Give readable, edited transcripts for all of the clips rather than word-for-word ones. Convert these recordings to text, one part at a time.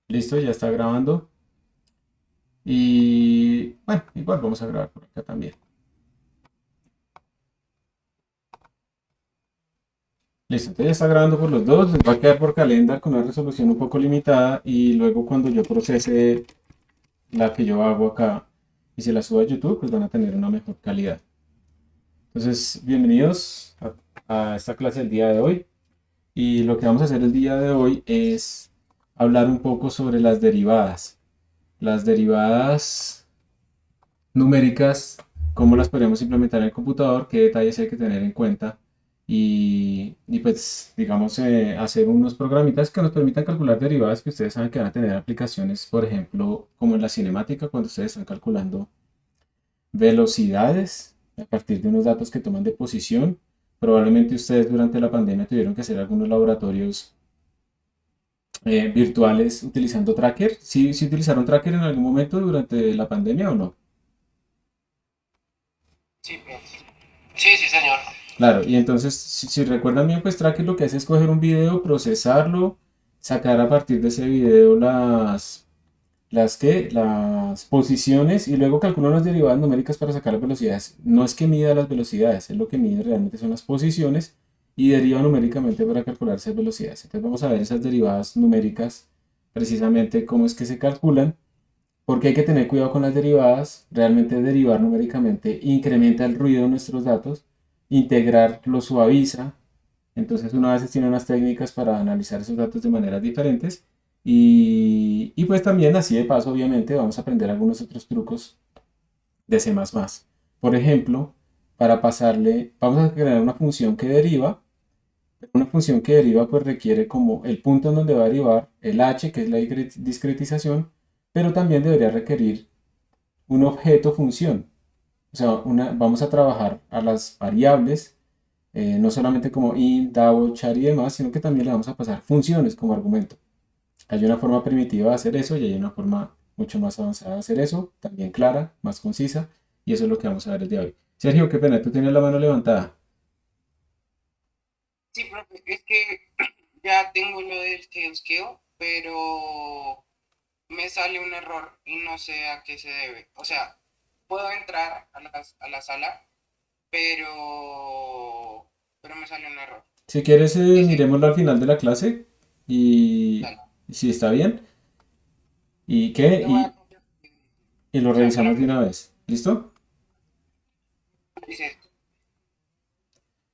Listo, ya está grabando. Y bueno, igual vamos a grabar por acá también. Listo, entonces ya está grabando por los dos. Les va a quedar por calendar con una resolución un poco limitada. Y luego cuando yo procese la que yo hago acá y se la suba a YouTube, pues van a tener una mejor calidad. Entonces, bienvenidos a esta clase del día de hoy. Y lo que vamos a hacer el día de hoy es hablar un poco sobre las derivadas. Las derivadas numéricas, cómo las podríamos implementar en el computador, qué detalles hay que tener en cuenta y pues digamos hacer unos programitas que nos permitan calcular derivadas que ustedes saben que van a tener aplicaciones, por ejemplo, como en la cinemática, cuando ustedes están calculando velocidades a partir de unos datos que toman de posición. Probablemente ustedes durante la pandemia tuvieron que hacer algunos laboratorios virtuales utilizando tracker. ¿Sí utilizaron tracker en algún momento durante la pandemia o no? Sí, profe. Sí, sí, señor. Claro, y entonces, si recuerdan bien, pues Tracker lo que hace es coger un video, procesarlo, sacar a partir de ese video las posiciones y luego calcula unas derivadas numéricas para sacar las velocidades. No es que mida las velocidades, es lo que mide realmente son las posiciones y deriva numéricamente para calcular esas velocidades. Entonces vamos a ver esas derivadas numéricas, precisamente cómo es que se calculan, porque hay que tener cuidado con las derivadas. Realmente derivar numéricamente incrementa el ruido de nuestros datos, integrar lo suaviza. Entonces uno a veces tiene unas técnicas para analizar esos datos de maneras diferentes. Y pues también así de paso, obviamente, vamos a aprender algunos otros trucos de C++. Por ejemplo, para pasarle, vamos a crear una función que deriva. Una función que deriva pues requiere como el punto en donde va a derivar, el h, que es la discretización, pero también debería requerir un objeto función. O sea, vamos a trabajar a las variables, no solamente como int, double, char y demás, sino que también le vamos a pasar funciones como argumento. Hay una forma primitiva de hacer eso y hay una forma mucho más avanzada de hacer eso, también clara, más concisa, y eso es lo que vamos a ver el día de hoy. Sergio, qué pena, tú tienes la mano levantada. Sí, profe, es que ya tengo lo del geoskeo, pero me sale un error y no sé a qué se debe. O sea, puedo entrar a la sala, pero me sale un error. Si quieres, Dice, miremoslo al final de la clase y dale, si está bien. ¿Y qué? le voy a copiar. Y lo O sea, revisamos de solamente una vez. ¿Listo? dice esto.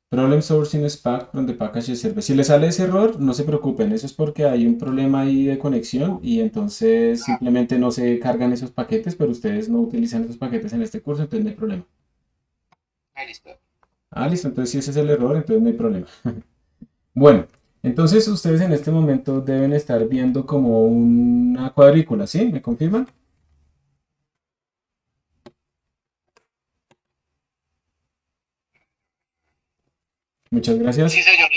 Problem sourcing Spack from the package service. Si le sale ese error, no se preocupen. Eso es porque hay un problema ahí de conexión y entonces Ah, simplemente no se cargan esos paquetes, pero ustedes no utilizan esos paquetes en este curso, entonces no hay problema. ahí listo. Ah, listo. Entonces si ese es el error, entonces no hay problema. Bueno, entonces ustedes en este momento deben estar viendo como una cuadrícula, ¿sí? ¿Me confirman? Muchas Sí, gracias. señor.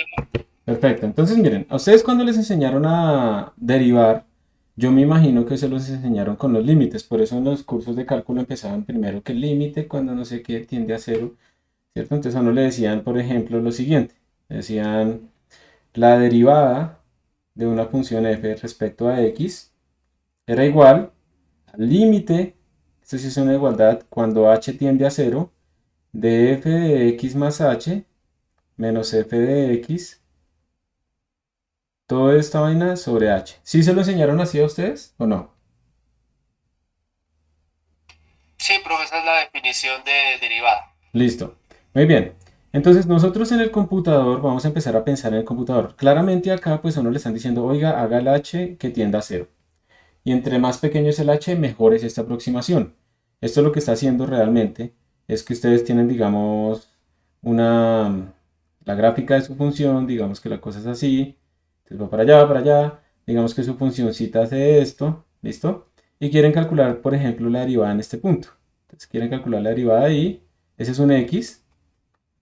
Perfecto. Entonces, miren, a ustedes cuando les enseñaron a derivar, yo me imagino que se los enseñaron con los límites. Por eso en los cursos de cálculo empezaban primero que el límite cuando no sé qué tiende a cero, ¿cierto? Entonces a uno le decían, por ejemplo, lo siguiente. Decían la derivada de una función f respecto a x era igual al límite, esto sí es una igualdad, cuando h tiende a cero, de f de x más h menos f de x toda esta vaina sobre H. ¿Sí se lo enseñaron así a ustedes o no? Sí, profe, esa es la definición de derivada. Listo. Muy bien. Entonces nosotros en el computador vamos a empezar a pensar en el computador. Claramente acá pues a uno le están diciendo, oiga, haga el H que tienda a cero. Y entre más pequeño es el H, mejor es esta aproximación. Esto lo que está haciendo realmente es que ustedes tienen, digamos, una, la gráfica de su función, digamos que la cosa es así, entonces va para allá, digamos que su funcióncita hace esto, ¿listo? Y quieren calcular, por ejemplo, la derivada en este punto. Entonces quieren calcular la derivada ahí, ese es un X,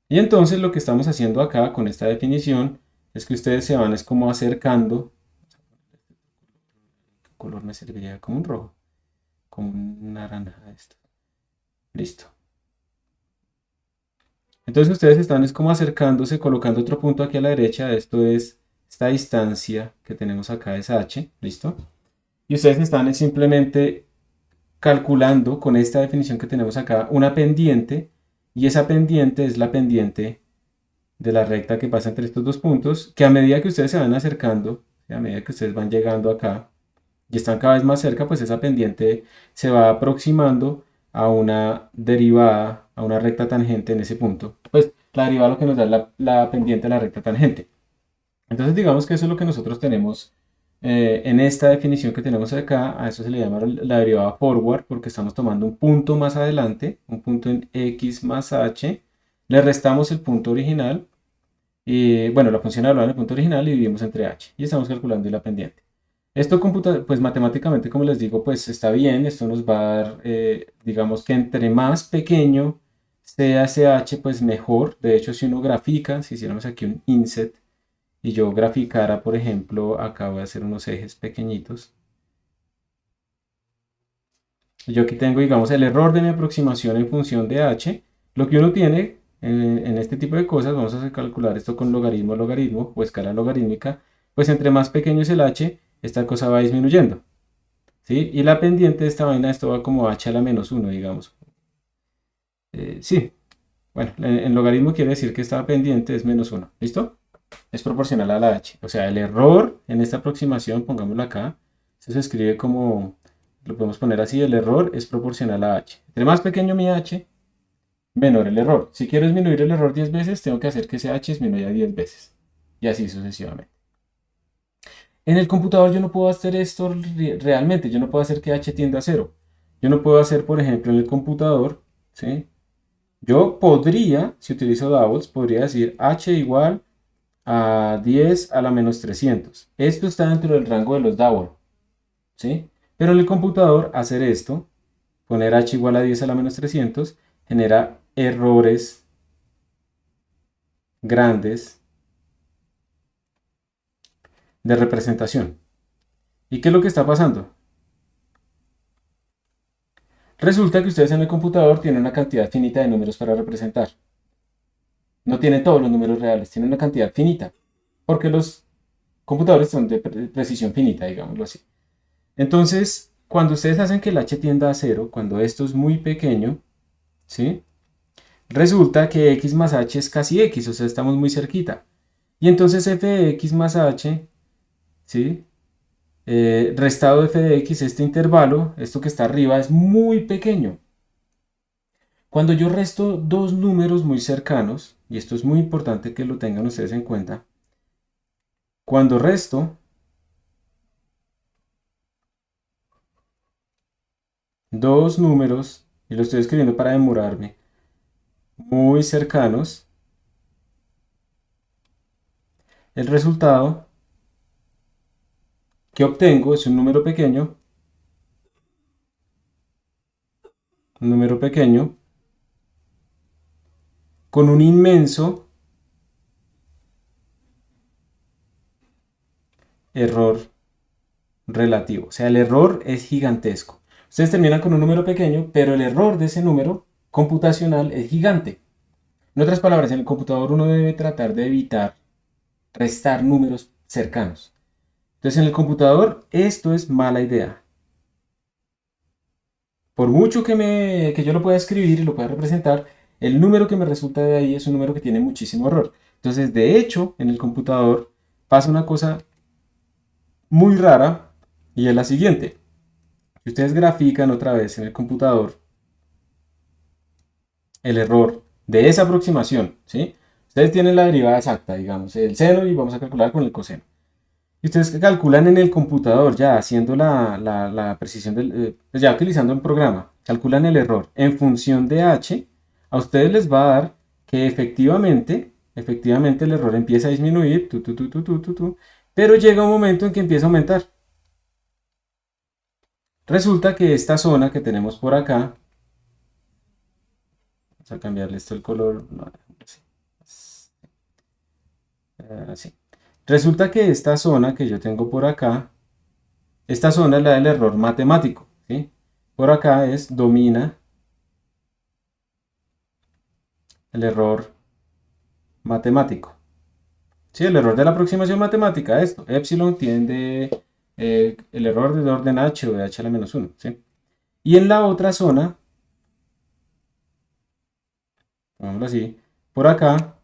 y entonces lo que estamos haciendo acá con esta definición es que ustedes se van es como acercando, ¿qué color me serviría? Como un rojo, como un naranja esto. Listo. Entonces ustedes están es como acercándose, colocando otro punto aquí a la derecha. Esto es esta distancia que tenemos acá es h. ¿Listo? y ustedes están simplemente calculando con esta definición que tenemos acá una pendiente, y esa pendiente es la pendiente de la recta que pasa entre estos dos puntos, que a medida que ustedes se van acercando, a medida que ustedes van llegando acá y están cada vez más cerca, pues esa pendiente se va aproximando a una derivada, a una recta tangente en ese punto. Pues la derivada lo que nos da es la pendiente de la recta tangente. Entonces digamos que eso es lo que nosotros tenemos en esta definición que tenemos acá. A eso se le llama la derivada forward, porque estamos tomando un punto más adelante, un punto en x más h, le restamos el punto original, y bueno, la función evaluada en el punto original y dividimos entre h, y estamos calculando la pendiente. Esto pues matemáticamente, como les digo, pues está bien. Esto nos va a dar, digamos que entre más pequeño sea ese h, pues mejor. De hecho, si uno grafica, si hiciéramos aquí un inset y yo graficara, por ejemplo, acá voy a hacer unos ejes pequeñitos. Yo aquí tengo, digamos, el error de mi aproximación en función de h. Lo que uno tiene en este tipo de cosas, vamos a calcular esto con logaritmo a logaritmo o escala logarítmica, pues entre más pequeño es el h, esta cosa va disminuyendo, ¿sí? Y la pendiente de esta vaina, esto va como h a la menos 1, digamos. Sí, bueno, en logaritmo quiere decir que esta pendiente es menos 1, ¿listo? Es proporcional a la h. O sea, el error en esta aproximación, pongámoslo acá, esto se escribe como, lo podemos poner así, el error es proporcional a h. Entre más pequeño mi h, menor el error. Si quiero disminuir el error 10 veces, tengo que hacer que ese h disminuya 10 veces. Y así sucesivamente. En el computador yo no puedo hacer esto realmente. Yo no puedo hacer que h tienda a 0. Yo no puedo hacer, por ejemplo, en el computador, ¿sí? Yo podría, si utilizo doubles, podría decir h igual a 10 a la menos 300. Esto está dentro del rango de los double, ¿sí? Pero en el computador hacer esto, poner h igual a 10 a la menos 300, genera errores grandes de representación. ¿Y qué es lo que está pasando? Resulta que ustedes en el computador tienen una cantidad finita de números para representar. No tienen todos los números reales, tienen una cantidad finita, porque los computadores son de precisión finita, digámoslo así. Entonces, cuando ustedes hacen que el h tienda a 0, cuando esto es muy pequeño, ¿sí? Resulta que x más h es casi x, o sea, estamos muy cerquita. Y entonces f de x más h, ¿sí? Restado de f de x, este intervalo, esto que está arriba, es muy pequeño. Cuando yo resto dos números muy cercanos, y esto es muy importante que lo tengan ustedes en cuenta, cuando resto dos números, y lo estoy escribiendo para demorarme, muy cercanos, el resultado que obtengo es un número pequeño, con un inmenso error relativo. O sea, el error es gigantesco. Ustedes terminan con un número pequeño, pero el error de ese número computacional es gigante. En otras palabras, en el computador uno debe tratar de evitar restar números cercanos. Entonces, en el computador esto es mala idea. Por mucho que yo lo pueda escribir y lo pueda representar, el número que me resulta de ahí es un número que tiene muchísimo error. Entonces, de hecho, en el computador pasa una cosa muy rara, y es la siguiente. Si ustedes grafican otra vez en el computador el error de esa aproximación, ¿sí? Ustedes tienen la derivada exacta, digamos, el seno, y vamos a calcular con el coseno. Y ustedes calculan en el computador, ya haciendo la precisión, pues ya utilizando un programa, calculan el error en función de h, a ustedes les va a dar que efectivamente el error empieza a disminuir, pero llega un momento en que empieza a aumentar. Resulta que esta zona que tenemos por acá, vamos a cambiarle esto el color, no, así. Resulta que esta zona que yo tengo por acá, esta zona es la del error matemático, ¿sí? Por acá domina el error matemático. Sí, el error de la aproximación matemática, esto, epsilon tiende el error de orden h o de h a la menos 1, ¿sí? Y en la otra zona, pongámoslo así, por acá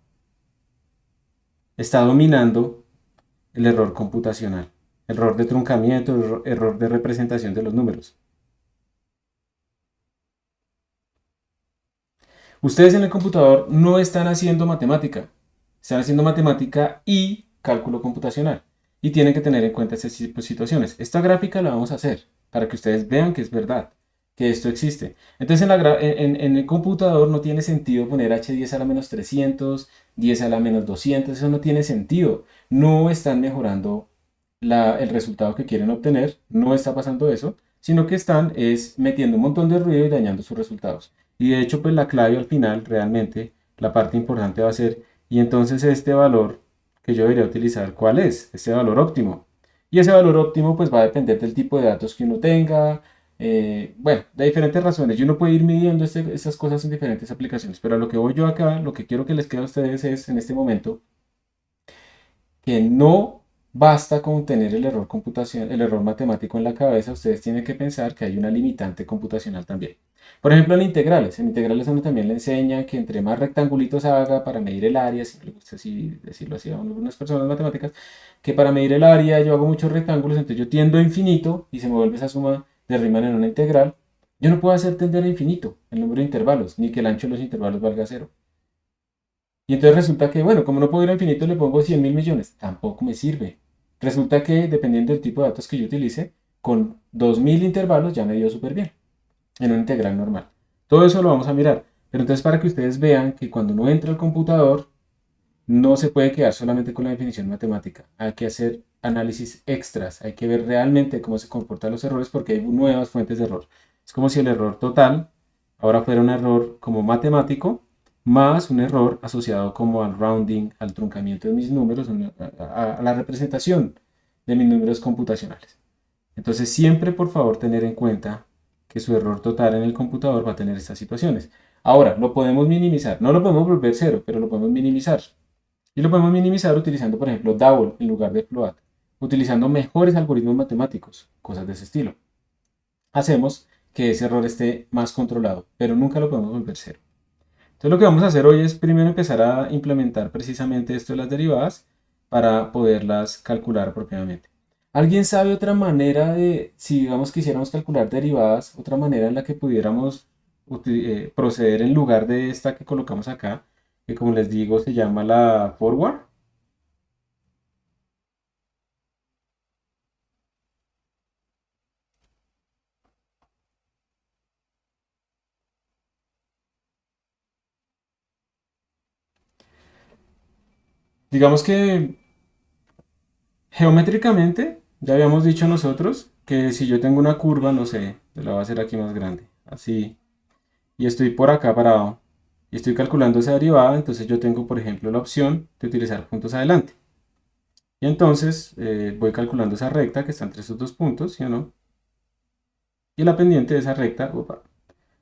está dominando el error computacional, error de truncamiento, error de representación de los números. Ustedes en el computador no están haciendo matemática, están haciendo matemática y cálculo computacional. Y tienen que tener en cuenta estas situaciones. Esta gráfica la vamos a hacer para que ustedes vean que es verdad, que esto existe. Entonces en el computador no tiene sentido poner h10 a la menos 300, 10 a la menos 200, eso no tiene sentido. No están mejorando el resultado que quieren obtener, no está pasando eso, sino que están metiendo un montón de ruido y dañando sus resultados. Y de hecho, pues la clave al final, realmente, la parte importante va a ser, y entonces este valor que yo debería utilizar, ¿cuál es? Este valor óptimo. Y ese valor óptimo pues va a depender del tipo de datos que uno tenga, bueno, de diferentes razones. Y uno puede ir midiendo estas cosas en diferentes aplicaciones, pero a lo que voy yo acá, lo que quiero que les quede a ustedes es, en este momento, que no basta con tener el error el error matemático en la cabeza, ustedes tienen que pensar que hay una limitante computacional también. Por ejemplo, en integrales uno también le enseña que entre más rectangulitos haga para medir el área, si le gusta así decirlo así a algunas personas matemáticas, que para medir el área yo hago muchos rectángulos, entonces yo tiendo a infinito y se me vuelve esa suma de Riemann en una integral. Yo no puedo hacer tender a infinito el número de intervalos, ni que el ancho de los intervalos valga cero. Y entonces resulta que, bueno, como no puedo ir a infinito, le pongo 100.000 millones. Tampoco me sirve. Resulta que, dependiendo del tipo de datos que yo utilice, con 2000 intervalos ya me dio súper bien, en una integral normal. Todo eso lo vamos a mirar. Pero entonces para que ustedes vean que cuando uno entra al computador, no se puede quedar solamente con la definición matemática. Hay que hacer análisis extras. Hay que ver realmente cómo se comportan los errores porque hay nuevas fuentes de error. Es como si el error total ahora fuera un error como matemático más un error asociado como al rounding, al truncamiento de mis números, a la representación de mis números computacionales. Entonces siempre por favor tener en cuenta que su error total en el computador va a tener estas situaciones. Ahora, lo podemos minimizar. No lo podemos volver cero, pero lo podemos minimizar. Y lo podemos minimizar utilizando, por ejemplo, DAOL en lugar de Float, utilizando mejores algoritmos matemáticos, cosas de ese estilo. Hacemos que ese error esté más controlado, pero nunca lo podemos volver cero. Entonces lo que vamos a hacer hoy es primero empezar a implementar precisamente esto de las derivadas para poderlas calcular propiamente. ¿Alguien sabe otra manera de, si digamos quisiéramos calcular derivadas, otra manera en la que pudiéramos proceder en lugar de esta que colocamos acá, que como les digo se llama la forward? Digamos que geométricamente, ya habíamos dicho nosotros que si yo tengo una curva, no sé, la voy a hacer aquí más grande, así, y estoy por acá parado, y estoy calculando esa derivada, entonces yo tengo, por ejemplo, la opción de utilizar puntos adelante. Y entonces voy calculando esa recta que está entre esos dos puntos, ¿sí o no? Y la pendiente de esa recta, opa,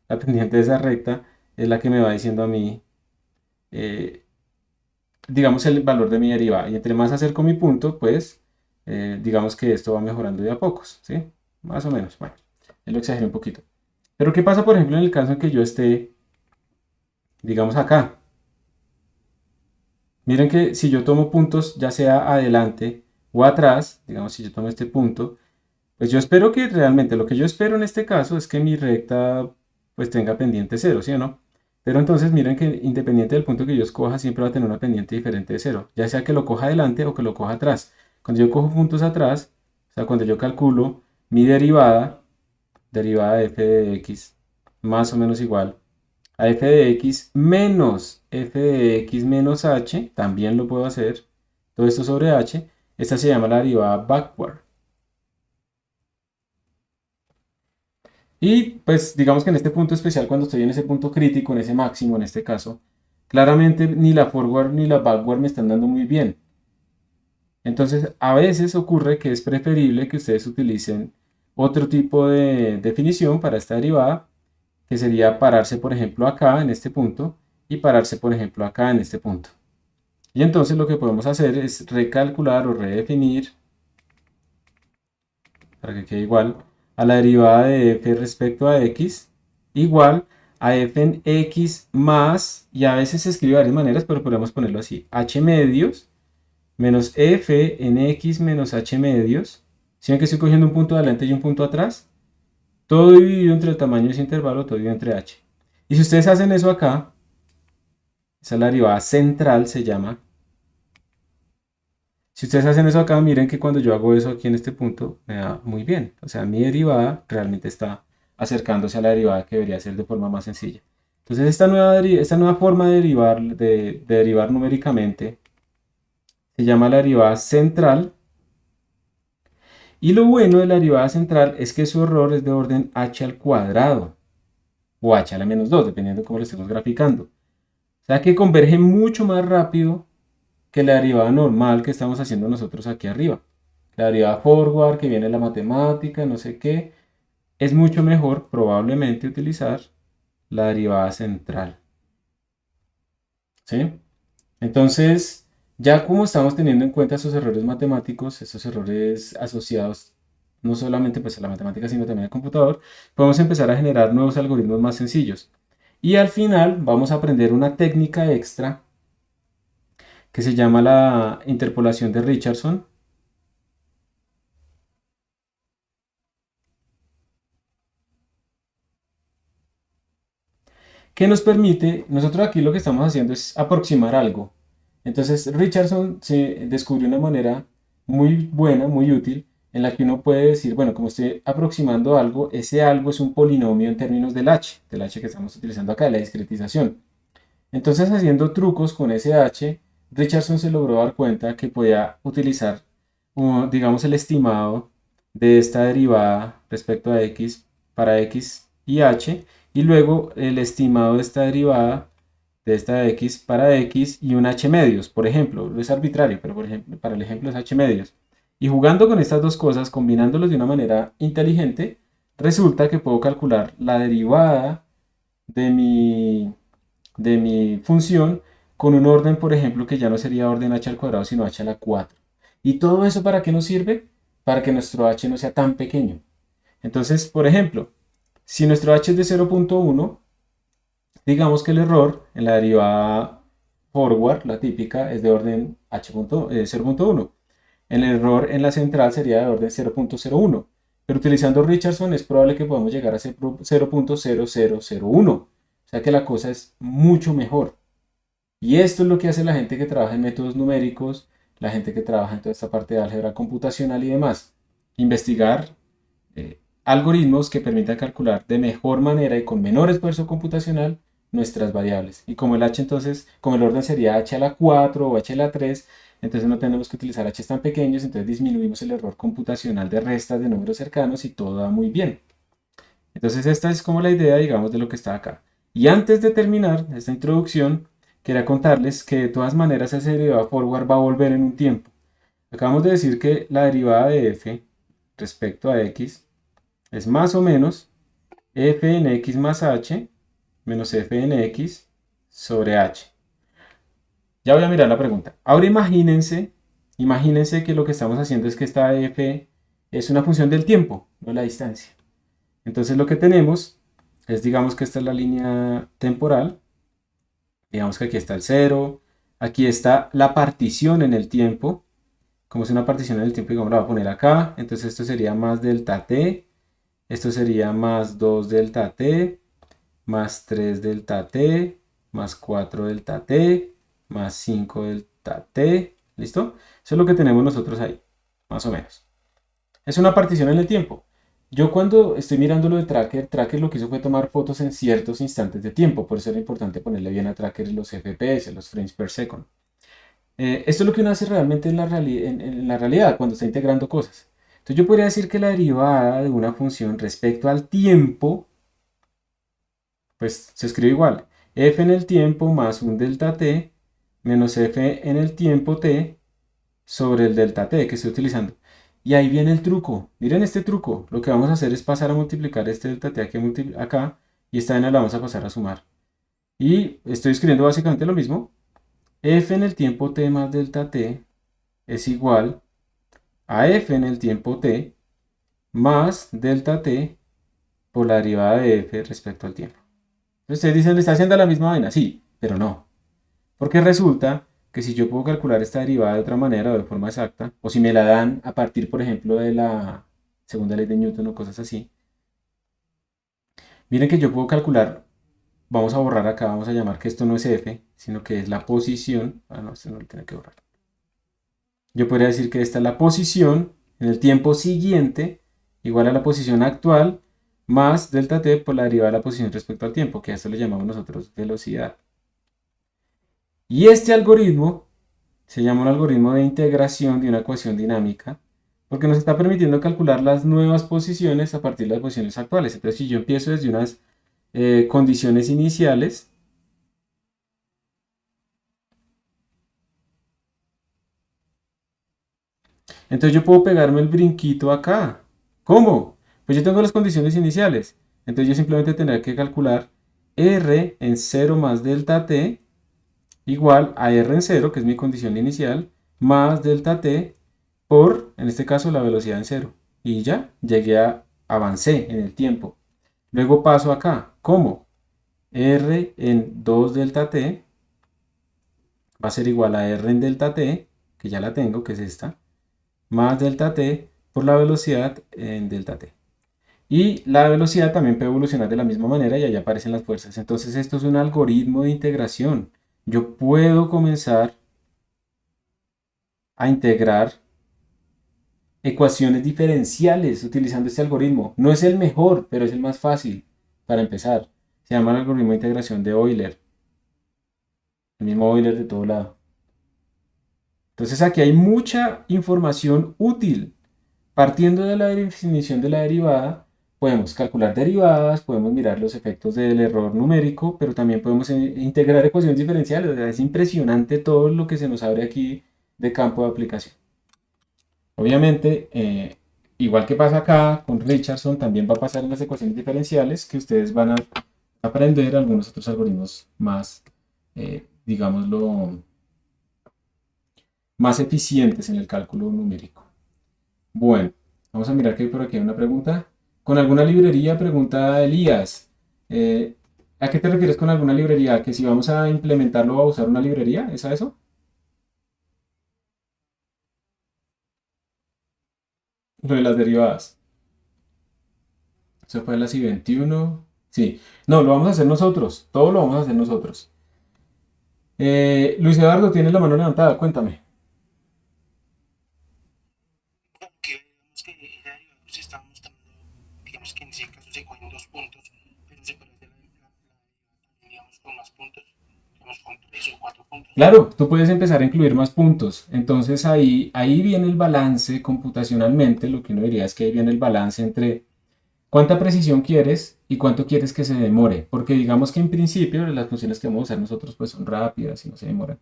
la pendiente de esa recta es la que me va diciendo a mí, eh, digamos, el valor de mi derivada. Y entre más acerco mi punto, pues, digamos que esto va mejorando de a pocos, ¿sí? Más o menos, bueno, lo exageré un poquito. Pero ¿qué pasa, por ejemplo, en el caso en que yo esté, digamos, acá? Miren que si yo tomo puntos, ya sea adelante o atrás, digamos, si yo tomo este punto, pues yo espero que realmente, lo que yo espero en este caso es que mi recta, pues, tenga pendiente cero, ¿sí o no? Pero entonces miren que independiente del punto que yo escoja, siempre va a tener una pendiente diferente de cero, ya sea que lo coja adelante o que lo coja atrás. Cuando yo cojo puntos atrás, o sea, cuando yo calculo mi derivada de f de x, más o menos igual a f de x menos f de x menos h, también lo puedo hacer, todo esto sobre h, esta se llama la derivada backward. Y pues digamos que en este punto especial, cuando estoy en ese punto crítico, en ese máximo en este caso, claramente ni la forward ni la backward me están dando muy bien. Entonces a veces ocurre que es preferible que ustedes utilicen otro tipo de definición para esta derivada, que sería pararse por ejemplo acá en este punto y pararse por ejemplo acá en este punto. Y entonces lo que podemos hacer es recalcular o redefinir para que quede igual a la derivada de f respecto a x, igual a f en x más, y a veces se escribe de varias maneras, pero podemos ponerlo así, h medios menos f en x menos h medios. Si ven que estoy cogiendo un punto adelante y un punto atrás, todo dividido entre el tamaño de ese intervalo, todo dividido entre h. Y si ustedes hacen eso acá, esa es la derivada central, se llama. Si ustedes hacen eso acá, miren que cuando yo hago eso aquí en este punto, me da muy bien. O sea, mi derivada realmente está acercándose a la derivada que debería ser de forma más sencilla. Entonces, esta nueva forma de derivar numéricamente se llama la derivada central. Y lo bueno de la derivada central es que su error es de orden h al cuadrado o h a la menos 2, dependiendo de cómo lo estemos graficando. O sea que converge mucho más rápido que la derivada normal que estamos haciendo nosotros aquí arriba. La derivada forward que viene de la matemática, no sé qué. Es mucho mejor probablemente utilizar la derivada central. ¿Sí? Entonces, ya como estamos teniendo en cuenta esos errores matemáticos, estos errores asociados no solamente pues, a la matemática, sino también al computador, podemos empezar a generar nuevos algoritmos más sencillos. Y al final vamos a aprender una técnica extra que se llama la interpolación de Richardson, que nos permite, nosotros aquí lo que estamos haciendo es aproximar algo. Entonces Richardson se descubrió una manera muy buena, muy útil, en la que uno puede decir, bueno, como estoy aproximando algo, ese algo es un polinomio en términos del h que estamos utilizando acá, de la discretización. Entonces, haciendo trucos con ese h, Richardson se logró dar cuenta que podía utilizar, digamos, el estimado de esta derivada respecto a x para x y h, y luego el estimado de esta derivada de esta x para x y un h medios, por ejemplo, es arbitrario, pero por ejemplo, para el ejemplo es h medios. Y jugando con estas dos cosas, combinándolos de una manera inteligente, resulta que puedo calcular la derivada de mi función con un orden, por ejemplo, que ya no sería orden h al cuadrado, sino h a la 4. ¿Y todo eso para qué nos sirve? Para que nuestro h no sea tan pequeño. Entonces, por ejemplo, si nuestro h es de 0.1, digamos que el error en la derivada forward, la típica, es de orden h 0.1. El error en la central sería de orden 0.01. Pero utilizando Richardson es probable que podamos llegar a 0.0001. O sea que la cosa es mucho mejor. Y esto es lo que hace la gente que trabaja en métodos numéricos, la gente que trabaja en toda esta parte de álgebra computacional y demás. Investigar algoritmos que permitan calcular de mejor manera y con menor esfuerzo computacional nuestras variables. Y como el h entonces, como el orden sería h a la 4 o h a la 3, entonces no tenemos que utilizar h tan pequeños, entonces disminuimos el error computacional de restas de números cercanos y todo va muy bien. Entonces esta es como la idea, digamos, de lo que está acá. Y antes de terminar esta introducción, quería contarles que de todas maneras esa derivada forward va a volver en un tiempo. Acabamos de decir que la derivada de f respecto a x es más o menos f en x más h menos f en x sobre h. Ya voy a mirar la pregunta. Ahora imagínense que lo que estamos haciendo es que esta f es una función del tiempo, no la distancia. Entonces lo que tenemos es, digamos que esta es la línea temporal. Digamos que aquí está el 0. Aquí está la partición en el tiempo. Como es una partición en el tiempo, digamos, la voy a poner acá. Entonces esto sería más delta t. Esto sería más 2 delta t, más 3 delta t, más 4 delta t, más 5 delta t. ¿Listo? Eso es lo que tenemos nosotros ahí, más o menos. Es una partición en el tiempo. Yo cuando estoy mirando lo de Tracker lo que hizo fue tomar fotos en ciertos instantes de tiempo. Por eso era importante ponerle bien a Tracker los FPS, los frames per second. Esto es lo que uno hace realmente en la realidad, cuando está integrando cosas. Entonces yo podría decir que la derivada de una función respecto al tiempo, pues se escribe igual. F en el tiempo más un delta t menos f en el tiempo t sobre el delta t que estoy utilizando. Y ahí viene el truco. Miren este truco. Lo que vamos a hacer es pasar a multiplicar este delta t aquí acá y esta n la vamos a pasar a sumar. Y estoy escribiendo básicamente lo mismo. F en el tiempo t más delta t es igual a f en el tiempo t más delta t por la derivada de f respecto al tiempo. Ustedes dicen, ¿le está haciendo la misma vaina? Sí, pero no. Porque resulta que si yo puedo calcular esta derivada de otra manera o de forma exacta, o si me la dan a partir, por ejemplo, de la segunda ley de Newton o cosas así, miren que yo puedo calcular, vamos a borrar acá, vamos a llamar que esto no es f, sino que es la posición. Ah, no, esto no lo tiene que borrar. Yo podría decir que esta es la posición en el tiempo siguiente igual a la posición actual más delta t por la derivada de la posición respecto al tiempo, que a esto le llamamos nosotros velocidad. Y este algoritmo se llama un algoritmo de integración de una ecuación dinámica porque nos está permitiendo calcular las nuevas posiciones a partir de las posiciones actuales. Entonces, si yo empiezo desde unas condiciones iniciales, entonces yo puedo pegarme el brinquito acá. ¿Cómo? Pues yo tengo las condiciones iniciales. Entonces yo simplemente tendría que calcular r en 0 más delta t igual a r en 0, que es mi condición inicial, más delta t por, en este caso, la velocidad en 0. Y ya, avancé en el tiempo. Luego paso acá. ¿Cómo? R en 2 delta t va a ser igual a r en delta t, que ya la tengo, que es esta, más delta t por la velocidad en delta t. Y la velocidad también puede evolucionar de la misma manera y ahí aparecen las fuerzas. Entonces esto es un algoritmo de integración. Yo puedo comenzar a integrar ecuaciones diferenciales utilizando este algoritmo. No es el mejor, pero es el más fácil para empezar. Se llama el algoritmo de integración de Euler. El mismo Euler de todo lado. Entonces aquí hay mucha información útil. Partiendo de la definición de la derivada, podemos calcular derivadas, podemos mirar los efectos del error numérico, pero también podemos integrar ecuaciones diferenciales. O sea, es impresionante todo lo que se nos abre aquí de campo de aplicación. Obviamente, igual que pasa acá con Richardson, también va a pasar en las ecuaciones diferenciales, que ustedes van a aprender algunos otros algoritmos más, digámoslo, más eficientes en el cálculo numérico. Bueno, vamos a mirar que por aquí hay una pregunta. ¿Con alguna librería? Pregunta Elías. Eh, ¿A qué te refieres con alguna librería? ¿Que si vamos a implementarlo va a usar una librería? ¿Es a eso? Lo de las derivadas. Eso fue en la I-21. Sí. No, lo vamos a hacer nosotros. Todo lo vamos a hacer nosotros. Luis Eduardo, tienes la mano levantada. Cuéntame. Que vemos que esa derivada se está mostrando, digamos que en ese caso se cogen 2 puntos, pero se puede hacer digamos, con más puntos, digamos con 3 o 4 puntos. Claro, tú puedes empezar a incluir más puntos. Entonces ahí viene el balance computacionalmente. Lo que uno diría es que ahí viene el balance entre cuánta precisión quieres y cuánto quieres que se demore. Porque digamos que en principio las funciones que vamos a usar nosotros pues son rápidas y no se demoran.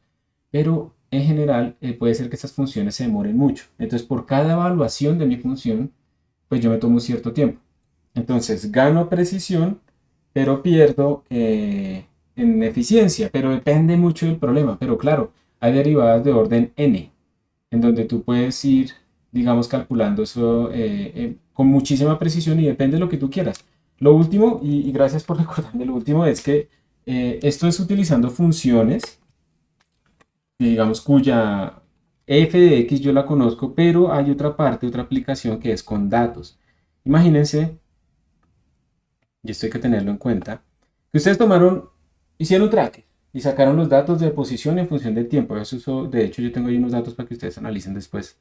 Pero en general puede ser que estas funciones se demoren mucho. Entonces por cada evaluación de mi función pues yo me tomo un cierto tiempo. Entonces gano precisión, pero pierdo en eficiencia, pero depende mucho del problema. Pero claro, hay derivadas de orden n, en donde tú puedes ir, digamos, calculando eso con muchísima precisión y depende de lo que tú quieras. Lo último, y gracias por recordarme, lo último es que esto es utilizando funciones, digamos, cuya f de x yo la conozco, pero hay otra parte, otra aplicación que es con datos. Imagínense, y esto hay que tenerlo en cuenta, que ustedes hicieron tracker y sacaron los datos de posición en función del tiempo. De hecho, yo tengo ahí unos datos para que ustedes analicen después.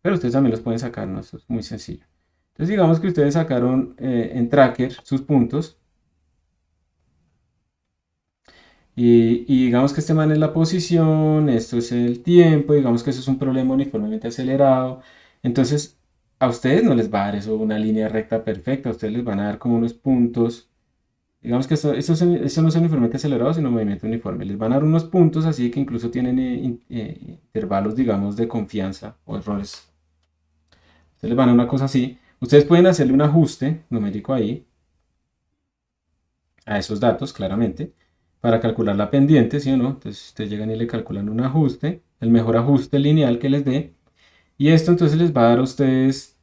Pero ustedes también los pueden sacar, ¿no? Eso es muy sencillo. Entonces, digamos que ustedes sacaron en tracker sus puntos. Y digamos que este man es la posición, esto es el tiempo, digamos que eso es un problema uniformemente acelerado. Entonces, a ustedes no les va a dar eso una línea recta perfecta, a ustedes les van a dar como unos puntos. Digamos que esto no es uniformemente acelerado, sino movimiento uniforme. Les van a dar unos puntos así que incluso tienen intervalos, digamos, de confianza o errores. Ustedes les van a dar una cosa así. Ustedes pueden hacerle un ajuste numérico ahí a esos datos, claramente, para calcular la pendiente, ¿sí o no? Entonces ustedes llegan y le calculan un ajuste, el mejor ajuste lineal que les dé. Y esto entonces les va a dar a ustedes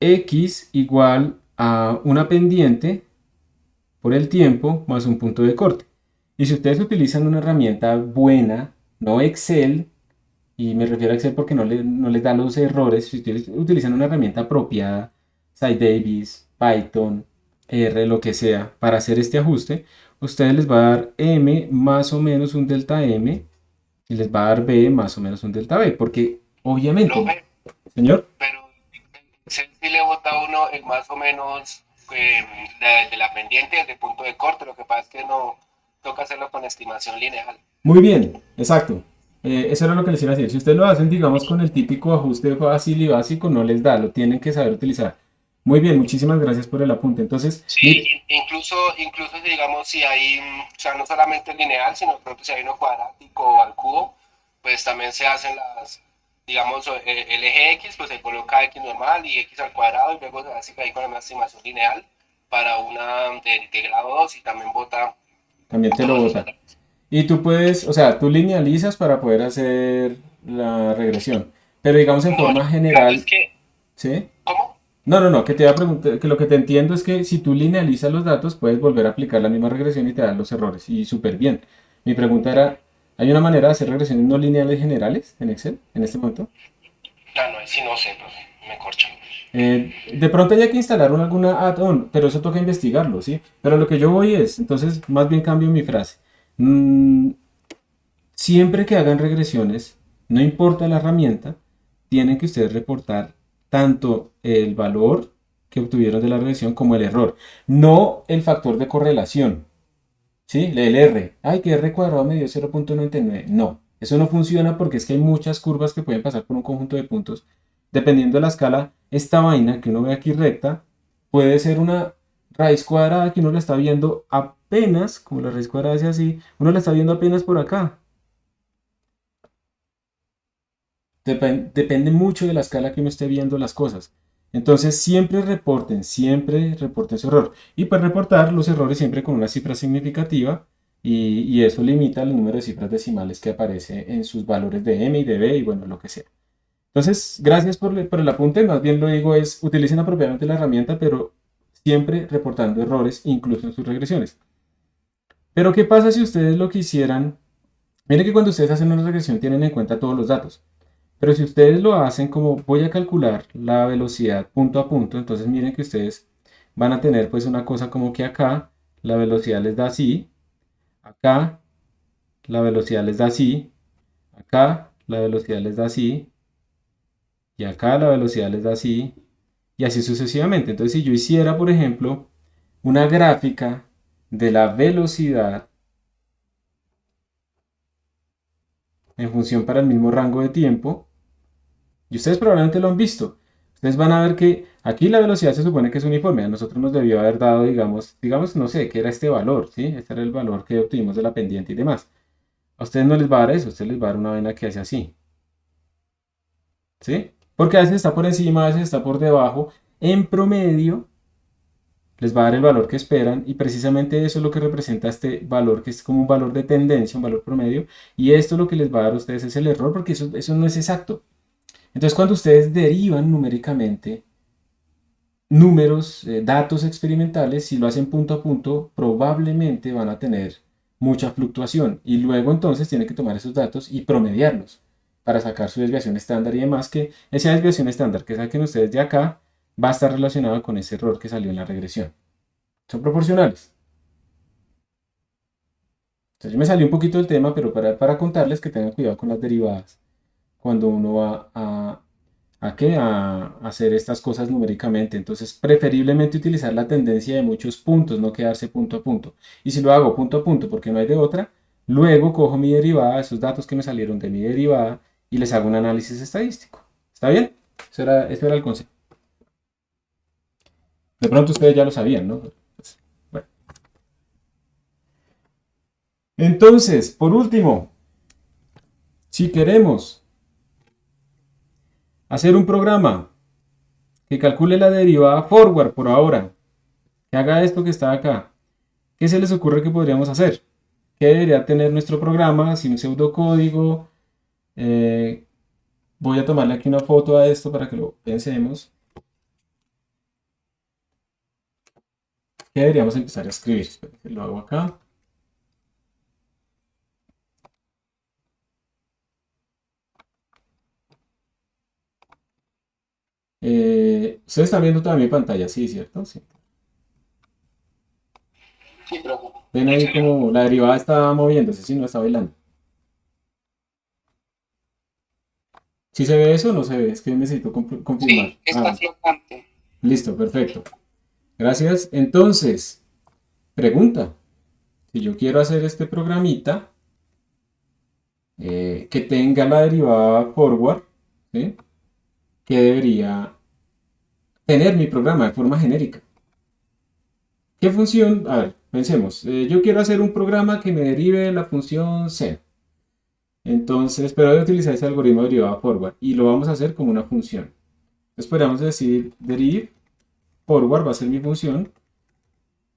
X igual a una pendiente por el tiempo más un punto de corte. Y si ustedes utilizan una herramienta buena, no Excel, y me refiero a Excel porque no les da los errores, si ustedes utilizan una herramienta apropiada, Davis, Python, R, lo que sea, para hacer este ajuste, ustedes les va a dar M más o menos un delta M y les va a dar B más o menos un delta B, porque obviamente, Profe, señor, pero si le vota a uno el más o menos de la pendiente desde el punto de corte, lo que pasa es que no toca hacerlo con estimación lineal. muy bien, exacto. Eso era lo que les iba a decir. Si ustedes lo hacen, digamos, con el típico ajuste fácil y básico, no les da, lo tienen que saber utilizar. Muy bien, muchísimas gracias por el apunte. Entonces, Sí, incluso si digamos si hay, o sea, no solamente lineal, sino por ejemplo si hay uno cuadrático o al cubo, pues también se hacen digamos, el eje X, pues se coloca X normal y X al cuadrado y luego se hace ahí con una estimación lineal para una de grado 2 y también bota también te lo todos esos bota. datos. Y tú puedes, o sea, tú linealizas para poder hacer la regresión. Pero digamos en No, forma lo que hago es general, que, ¿sí? ¿cómo? No, que te iba a preguntar, que lo que te entiendo es que si tú linealizas los datos, puedes volver a aplicar la misma regresión y te dan los errores. Y súper bien. Mi pregunta era, ¿hay una manera de hacer regresiones no lineales generales en Excel en este momento? Ah, no, sí no sé, profe, me corcho. De pronto hay que instalar alguna add-on, pero eso toca investigarlo, ¿sí? Pero lo que yo voy es, entonces, más bien cambio mi frase. Mm, Siempre que hagan regresiones, no importa la herramienta, tienen que ustedes reportar tanto el valor que obtuvieron de la regresión como el error, no el factor de correlación, ¿sí? El R. Ay, que R cuadrado me dio 0.99. No, eso no funciona porque es que hay muchas curvas que pueden pasar por un conjunto de puntos. Dependiendo de la escala, esta vaina que uno ve aquí recta puede ser una raíz cuadrada que uno la está viendo apenas, como la raíz cuadrada es así, uno la está viendo apenas por acá. Depende mucho de la escala que uno esté viendo las cosas. Entonces, siempre reporten su error. Y pues reportar los errores siempre con una cifra significativa y eso limita el número de cifras decimales que aparece en sus valores de M y de B y bueno, lo que sea. Entonces, gracias por el apunte. Más bien lo digo es, utilicen apropiadamente la herramienta, pero siempre reportando errores, incluso en sus regresiones. Pero, ¿qué pasa si ustedes lo quisieran? Miren que cuando ustedes hacen una regresión tienen en cuenta todos los datos. Pero si ustedes lo hacen como voy a calcular la velocidad punto a punto, entonces miren que ustedes van a tener pues una cosa como que acá la velocidad les da así, acá la velocidad les da así, acá la velocidad les da así, y acá la velocidad les da así, y así sucesivamente. Entonces si yo hiciera, por ejemplo, una gráfica de la velocidad en función para el mismo rango de tiempo, y ustedes probablemente lo han visto. Ustedes van a ver que aquí la velocidad se supone que es uniforme. A nosotros nos debió haber dado, digamos, no sé, qué era este valor, ¿sí? Este era el valor que obtuvimos de la pendiente y demás. A ustedes no les va a dar eso, a ustedes les va a dar una vena que hace así, ¿sí? Porque a veces está por encima, a veces está por debajo. En promedio, les va a dar el valor que esperan y precisamente eso es lo que representa este valor, que es como un valor de tendencia, un valor promedio. Y esto lo que les va a dar a ustedes es el error, porque eso no es exacto. Entonces, cuando ustedes derivan numéricamente números, datos experimentales, si lo hacen punto a punto, probablemente van a tener mucha fluctuación y luego entonces tienen que tomar esos datos y promediarlos para sacar su desviación estándar y demás, que esa desviación estándar que saquen ustedes de acá va a estar relacionada con ese error que salió en la regresión. Son proporcionales. Entonces yo me salí un poquito del tema, pero para contarles que tengan cuidado con las derivadas cuando uno va ¿a qué? A hacer estas cosas numéricamente. Entonces, preferiblemente utilizar la tendencia de muchos puntos, no quedarse punto a punto. Y si lo hago punto a punto porque no hay de otra, luego cojo mi derivada, esos datos que me salieron de mi derivada, y les hago un análisis estadístico. ¿Está bien? Eso era el concepto. De pronto ustedes ya lo sabían, ¿no? Pues, bueno. Entonces, por último, si queremos hacer un programa que calcule la derivada forward por ahora, que haga esto que está acá, ¿qué se les ocurre que podríamos hacer? ¿Qué debería tener nuestro programa? Sin un pseudocódigo. Eh, Voy a tomarle aquí una foto a esto para que lo pensemos. ¿qué deberíamos empezar a escribir? Espera, que lo hago acá. Ustedes están viendo toda mi pantalla, sí, ¿cierto? Sí. Sí, profe. Ven ahí como la derivada está moviéndose, sí, no está bailando. ¿Sí se ve eso o no se ve? Es que necesito confirmar. Sí, está Ah, flotante. listo, perfecto. Gracias. Entonces, pregunta. Si yo quiero hacer este programita que tenga la derivada forward, ¿sí? ¿Qué debería tener mi programa de forma genérica? ¿Qué función? A ver, pensemos. Yo quiero hacer un programa que me derive la función C. Entonces, pero voy a utilizar ese algoritmo de derivada forward y lo vamos a hacer como una función. Entonces podríamos decir deriv forward va a ser mi función.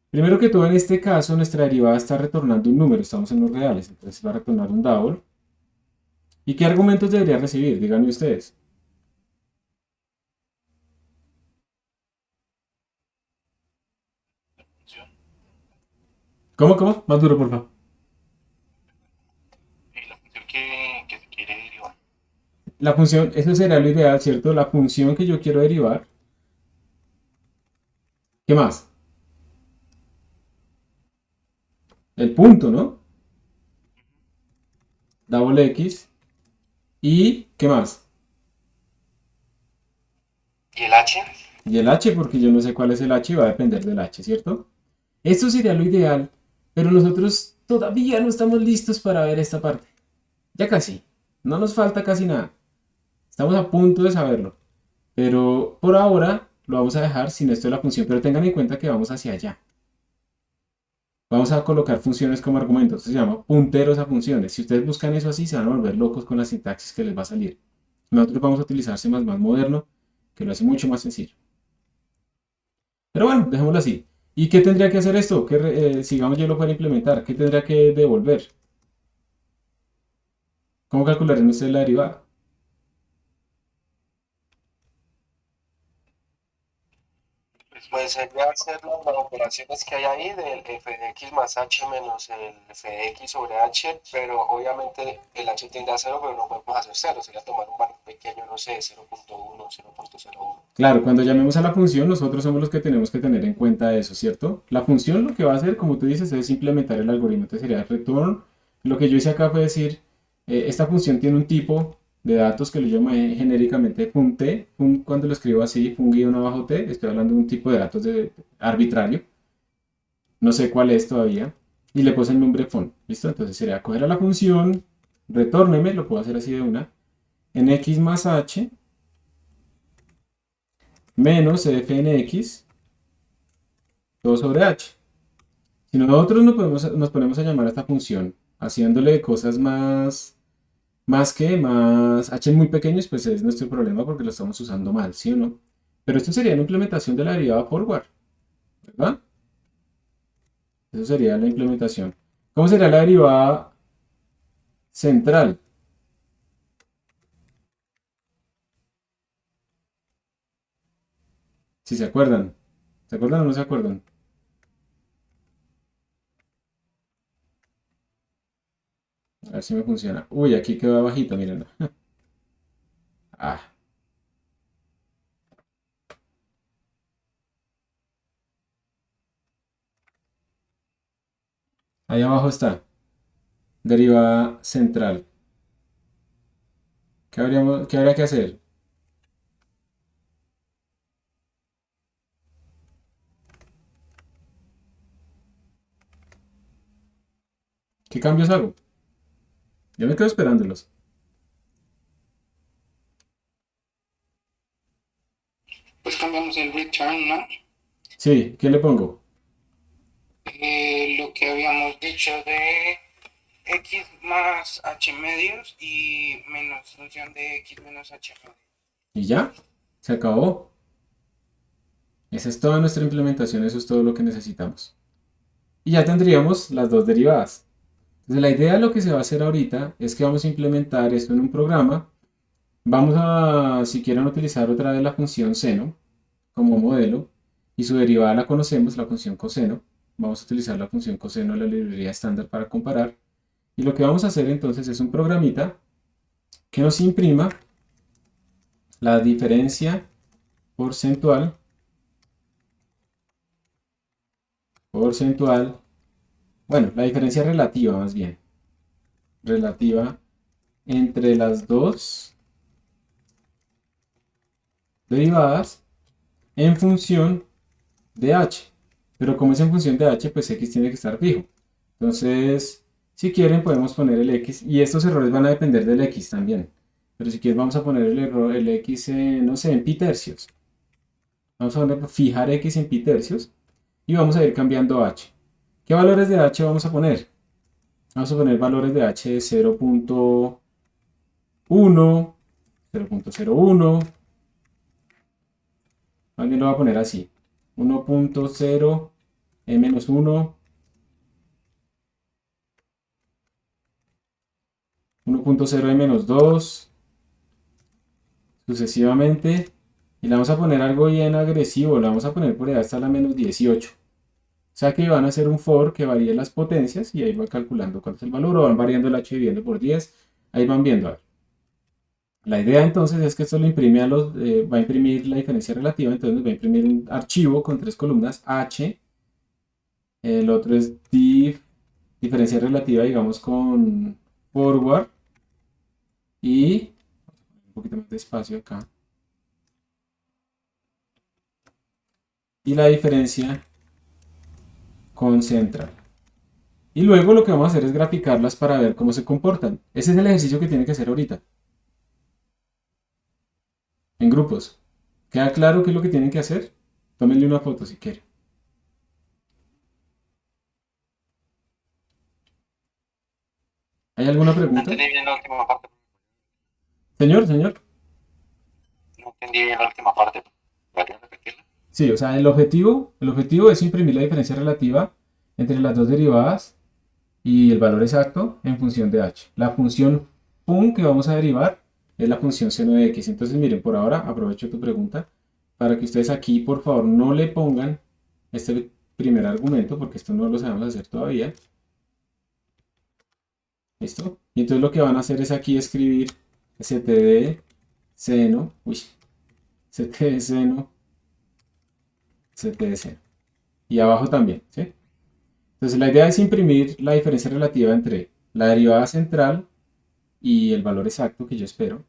Primero que todo, en este caso, nuestra derivada está retornando un número, estamos en los reales, entonces va a retornar un double. ¿Y qué argumentos debería recibir? Díganme ustedes. ¿Cómo? Más duro, por favor. Y la función que se quiere derivar. La función, eso será lo ideal, ¿cierto? La función que yo quiero derivar. ¿Qué más? El punto, ¿no? Double X. ¿Y qué más? ¿Y el H? Y el H, porque yo no sé cuál es el H y va a depender del H, ¿cierto? Esto sería lo ideal, pero nosotros todavía no estamos listos para ver esta parte. Ya casi. No nos falta casi nada. Estamos a punto de saberlo. Pero por ahora lo vamos a dejar sin esto de la función. Pero tengan en cuenta que vamos hacia allá. Vamos a colocar funciones como argumentos. Se llama punteros a funciones. Si ustedes buscan eso así, se van a volver locos con la sintaxis que les va a salir. Nosotros vamos a utilizar C++ moderno, que lo hace mucho más sencillo. Pero bueno, dejémoslo así. ¿Y qué tendría que hacer esto? Que sigamos yo lo fuera a implementar. ¿Qué tendría que devolver? ¿Cómo calcularían ustedes la derivada? Pues sería hacer las operaciones que hay ahí del f de x más h menos el f de x sobre h, pero obviamente el h tiende a cero, pero no podemos hacer cero, sería tomar un valor pequeño, no sé, 0.1, 0.01. Claro, cuando llamemos a la función, nosotros somos los que tenemos que tener en cuenta eso, ¿cierto? La función lo que va a hacer, como tú dices, es implementar el algoritmo. Entonces sería return. Lo que yo hice acá fue decir, esta función tiene un tipo de datos que lo llamé genéricamente funt. Cuando lo escribo así, fun_t, estoy hablando de un tipo de datos arbitrario. No sé cuál es todavía. Y le puse el nombre fun. ¿Listo? Entonces sería coger a la función, retórneme, lo puedo hacer así de una, en x más h menos fnx 2 sobre h. Si nosotros nos ponemos a llamar a esta función haciéndole cosas más h muy pequeños, pues es nuestro problema porque lo estamos usando mal, ¿sí o no? Pero esto sería la implementación de la derivada forward, ¿verdad? Eso sería la implementación. ¿Cómo sería la derivada central? Si se acuerdan. ¿Se acuerdan o no se acuerdan? A ver si me funciona. Uy, aquí quedó abajito, miren. Ah, ahí abajo está. Derivada central. ¿Qué habría que hacer? ¿Qué cambios hago? Yo me quedo esperándolos. Pues cambiamos el return, ¿no? Sí, ¿qué le pongo? Lo que habíamos dicho de x más h medios y menos función de x menos h medios. Y ya, se acabó. Esa es toda nuestra implementación, eso es todo lo que necesitamos. Y ya tendríamos las dos derivadas. Entonces la idea de lo que se va a hacer ahorita es que vamos a implementar esto en un programa. Vamos a, si quieren, utilizar otra vez la función seno como modelo. y su derivada la conocemos, la función coseno. Vamos a utilizar la función coseno de la librería estándar para comparar. Y lo que vamos a hacer entonces es un programita que nos imprima la diferencia porcentual bueno, la diferencia relativa más bien, relativa entre las dos derivadas en función de h. Pero como es en función de h, pues x tiene que estar fijo. Entonces, si quieren podemos poner el x, y estos errores van a depender del x también. Pero si quieren vamos a poner el x, no sé, en pi tercios. Vamos a fijar x en pi tercios y vamos a ir cambiando h. ¿Qué valores de h vamos a poner? Vamos a poner valores de h de 0.1, 0.01. Más bien lo voy a poner así. 1.0, e-1, 1.0, e-2, sucesivamente. Y le vamos a poner algo bien agresivo, le vamos a poner por ahí hasta la menos 18. O sea que van a hacer un for que varíe las potencias y ahí va calculando cuál es el valor, o van variando el h dividiendo por 10. Ahí van viendo. A ver. La idea entonces es que esto lo imprime va a imprimir la diferencia relativa, entonces nos va a imprimir un archivo con 3 columnas, h. El otro es diferencia relativa, digamos, con forward. Y un poquito más de espacio acá. Y la diferencia con central. Y luego lo que vamos a hacer es graficarlas para ver cómo se comportan. Ese es el ejercicio que tiene que hacer ahorita. En grupos. ¿Queda claro qué es lo que tienen que hacer? Tómenle una foto si quieren. ¿Hay alguna No pregunta? entendí bien la última parte. Señor. No entendí bien la última parte. ¿Podrías repetirla? Sí, o sea, el objetivo es imprimir la diferencia relativa entre las dos derivadas y el valor exacto en función de h. La función fun que vamos a derivar es la función seno de x. Entonces, miren, por ahora aprovecho tu pregunta para que ustedes aquí, por favor, no le pongan este primer argumento, porque esto no lo sabemos hacer todavía. ¿Listo? Y entonces lo que van a hacer es aquí escribir ct seno, ct seno, ct seno. Y abajo también, ¿sí? Entonces la idea es imprimir la diferencia relativa entre la derivada central y el valor exacto que yo espero,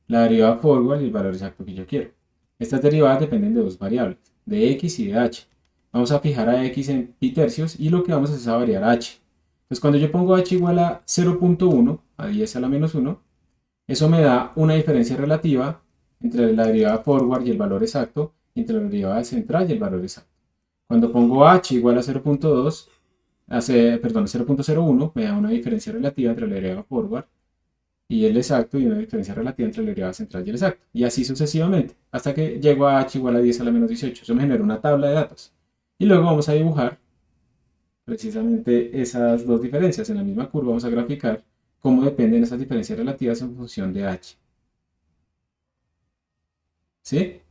la derivada forward y el valor exacto que yo quiero. Estas derivadas dependen de dos variables, de x y de h. Vamos a fijar a x en pi tercios y lo que vamos a hacer es a variar h. Entonces cuando yo pongo h igual a 0.1, a 10 a la menos 1, eso me da una diferencia relativa entre la derivada forward y el valor exacto, y entre la derivada central y el valor exacto. Cuando pongo h igual a 0.2, perdón, 0.01, me da una diferencia relativa entre la derivada forward y el exacto, y una diferencia relativa entre la derivada central y el exacto. Y así sucesivamente, hasta que llego a h igual a 10 a la menos 18. Eso me genera una tabla de datos. Y luego vamos a dibujar precisamente esas dos diferencias. En la misma curva vamos a graficar cómo dependen esas diferencias relativas en función de h. ¿Sí?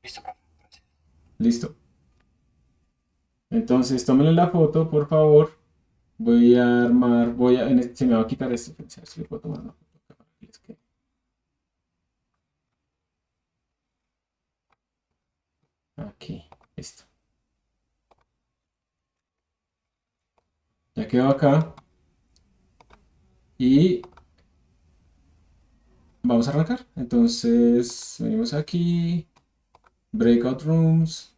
Listo, profe. Gracias. Listo. Entonces, tómenle la foto, por favor. Voy a armar, se me va a quitar esto. A ver si le puedo tomar una foto acá para que les quede. Aquí, listo. Ya quedó acá. Y vamos a arrancar. Entonces, venimos aquí. Breakout rooms.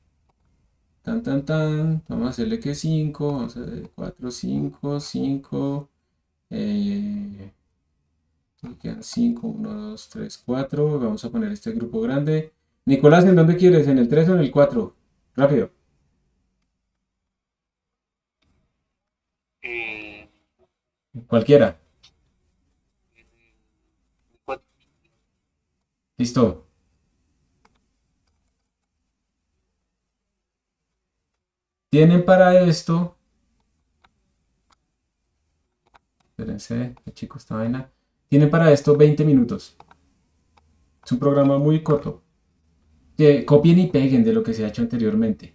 Vamos a hacerle que 5. Vamos a hacer 4, 5, 5. Quedan 5, 1, 2, 3, 4. Vamos a poner este grupo grande. Nicolás, ¿en dónde quieres? ¿En el 3 o en el 4? Rápido. Eh, Cualquiera. pues, Listo. Tienen para esto. Espérense, chicos, esta vaina. Tienen para esto 20 minutos. Es un programa muy corto. que copien y peguen de lo que se ha hecho anteriormente.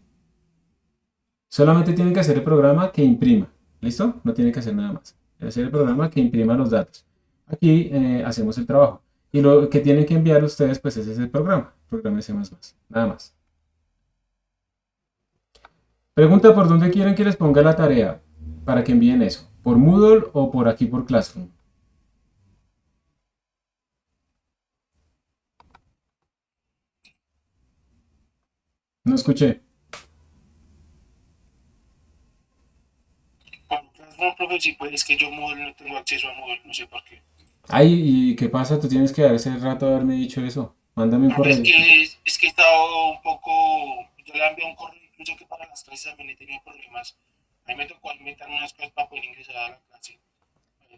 Solamente tienen que hacer el programa que imprima. ¿Listo? No tienen que hacer nada más. Hacer el programa que imprima los datos. Aquí hacemos el trabajo. Y lo que tienen que enviar ustedes, pues ese es el programa C++. Nada más. Pregunta por dónde quieren que les ponga la tarea para que envíen eso. ¿Por Moodle o por aquí por Classroom? No escuché. No, profe, sí, pues es que yo Moodle no tengo acceso a Moodle, no sé por qué. Ay, ¿y qué pasa? Tú tienes que dar ese rato haberme dicho eso. Mándame un Profe, correo. es que he estado un poco, yo le envié un correo incluso que para las clases también he tenido problemas. A mí me tocó inventar unas cosas para poder ingresar a la clase.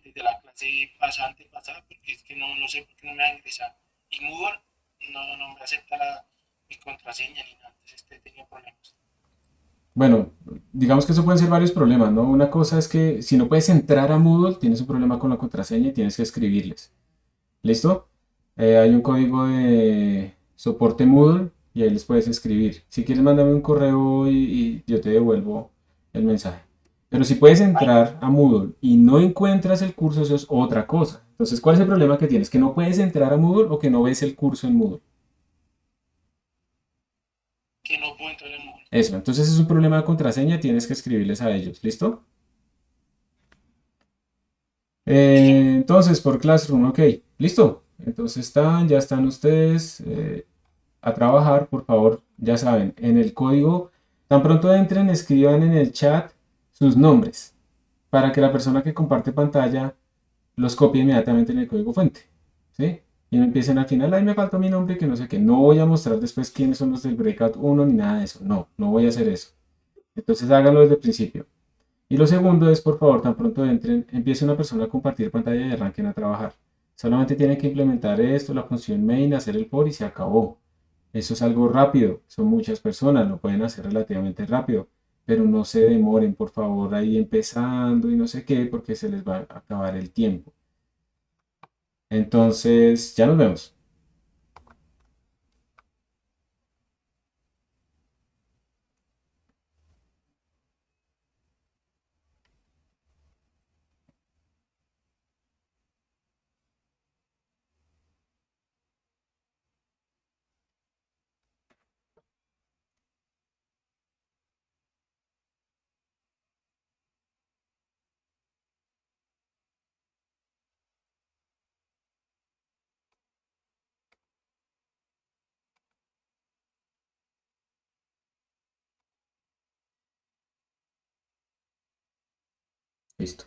Desde la clase pasante pasada, porque es que no sé por qué no me va a ingresar. Y Moodle no me acepta mi contraseña ni nada, entonces he tenido problemas. Bueno, digamos que eso pueden ser varios problemas, ¿no? Una cosa es que si no puedes entrar a Moodle, tienes un problema con la contraseña y tienes que escribirles. ¿Listo? Hay un código de soporte Moodle y ahí les puedes escribir. Si quieres, mándame un correo y yo te devuelvo el mensaje. Pero si puedes entrar a Moodle y no encuentras el curso, eso es otra cosa. Entonces, ¿cuál es el problema que tienes? ¿Que no puedes entrar a Moodle o que no ves el curso en Moodle? Que no puedo entrar en Moodle. Eso, entonces es un problema de contraseña, tienes que escribirles a ellos. ¿Listo? ¿Listo? Entonces, por Classroom, ok, listo. Entonces ya están ustedes a trabajar, por favor, ya saben, en el código, tan pronto entren, escriban en el chat sus nombres para que la persona que comparte pantalla los copie inmediatamente en el código fuente, ¿sí? Y no empiecen al final, ay, me faltó mi nombre, que no sé qué, no voy a mostrar después quiénes son los del Breakout uno ni nada de eso, no voy a hacer eso. Entonces háganlo desde el principio. Y lo segundo es, por favor, tan pronto entren, empiece una persona a compartir pantalla y arranquen a trabajar. Solamente tienen que implementar esto, la función main, hacer el for y se acabó. Eso es algo rápido, son muchas personas, lo pueden hacer relativamente rápido, pero no se demoren, por favor, ahí empezando y no sé qué, porque se les va a acabar el tiempo. Entonces, ya nos vemos. Listo.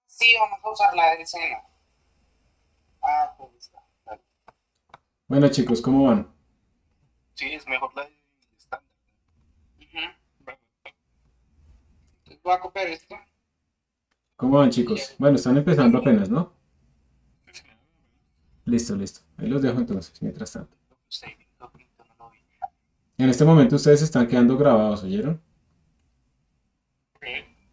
Sí, vamos a usar la de escena. Ah, pues está. Dale. Bueno, chicos, ¿cómo van? Sí, es mejor la de estándar. Ujú. Entonces voy a copiar esto. ¿Cómo van, Y ya. chicos? Bueno, están empezando apenas, ¿no? Listo, listo. Ahí los dejo entonces, mientras tanto. En este momento ustedes están quedando grabados, ¿oyeron?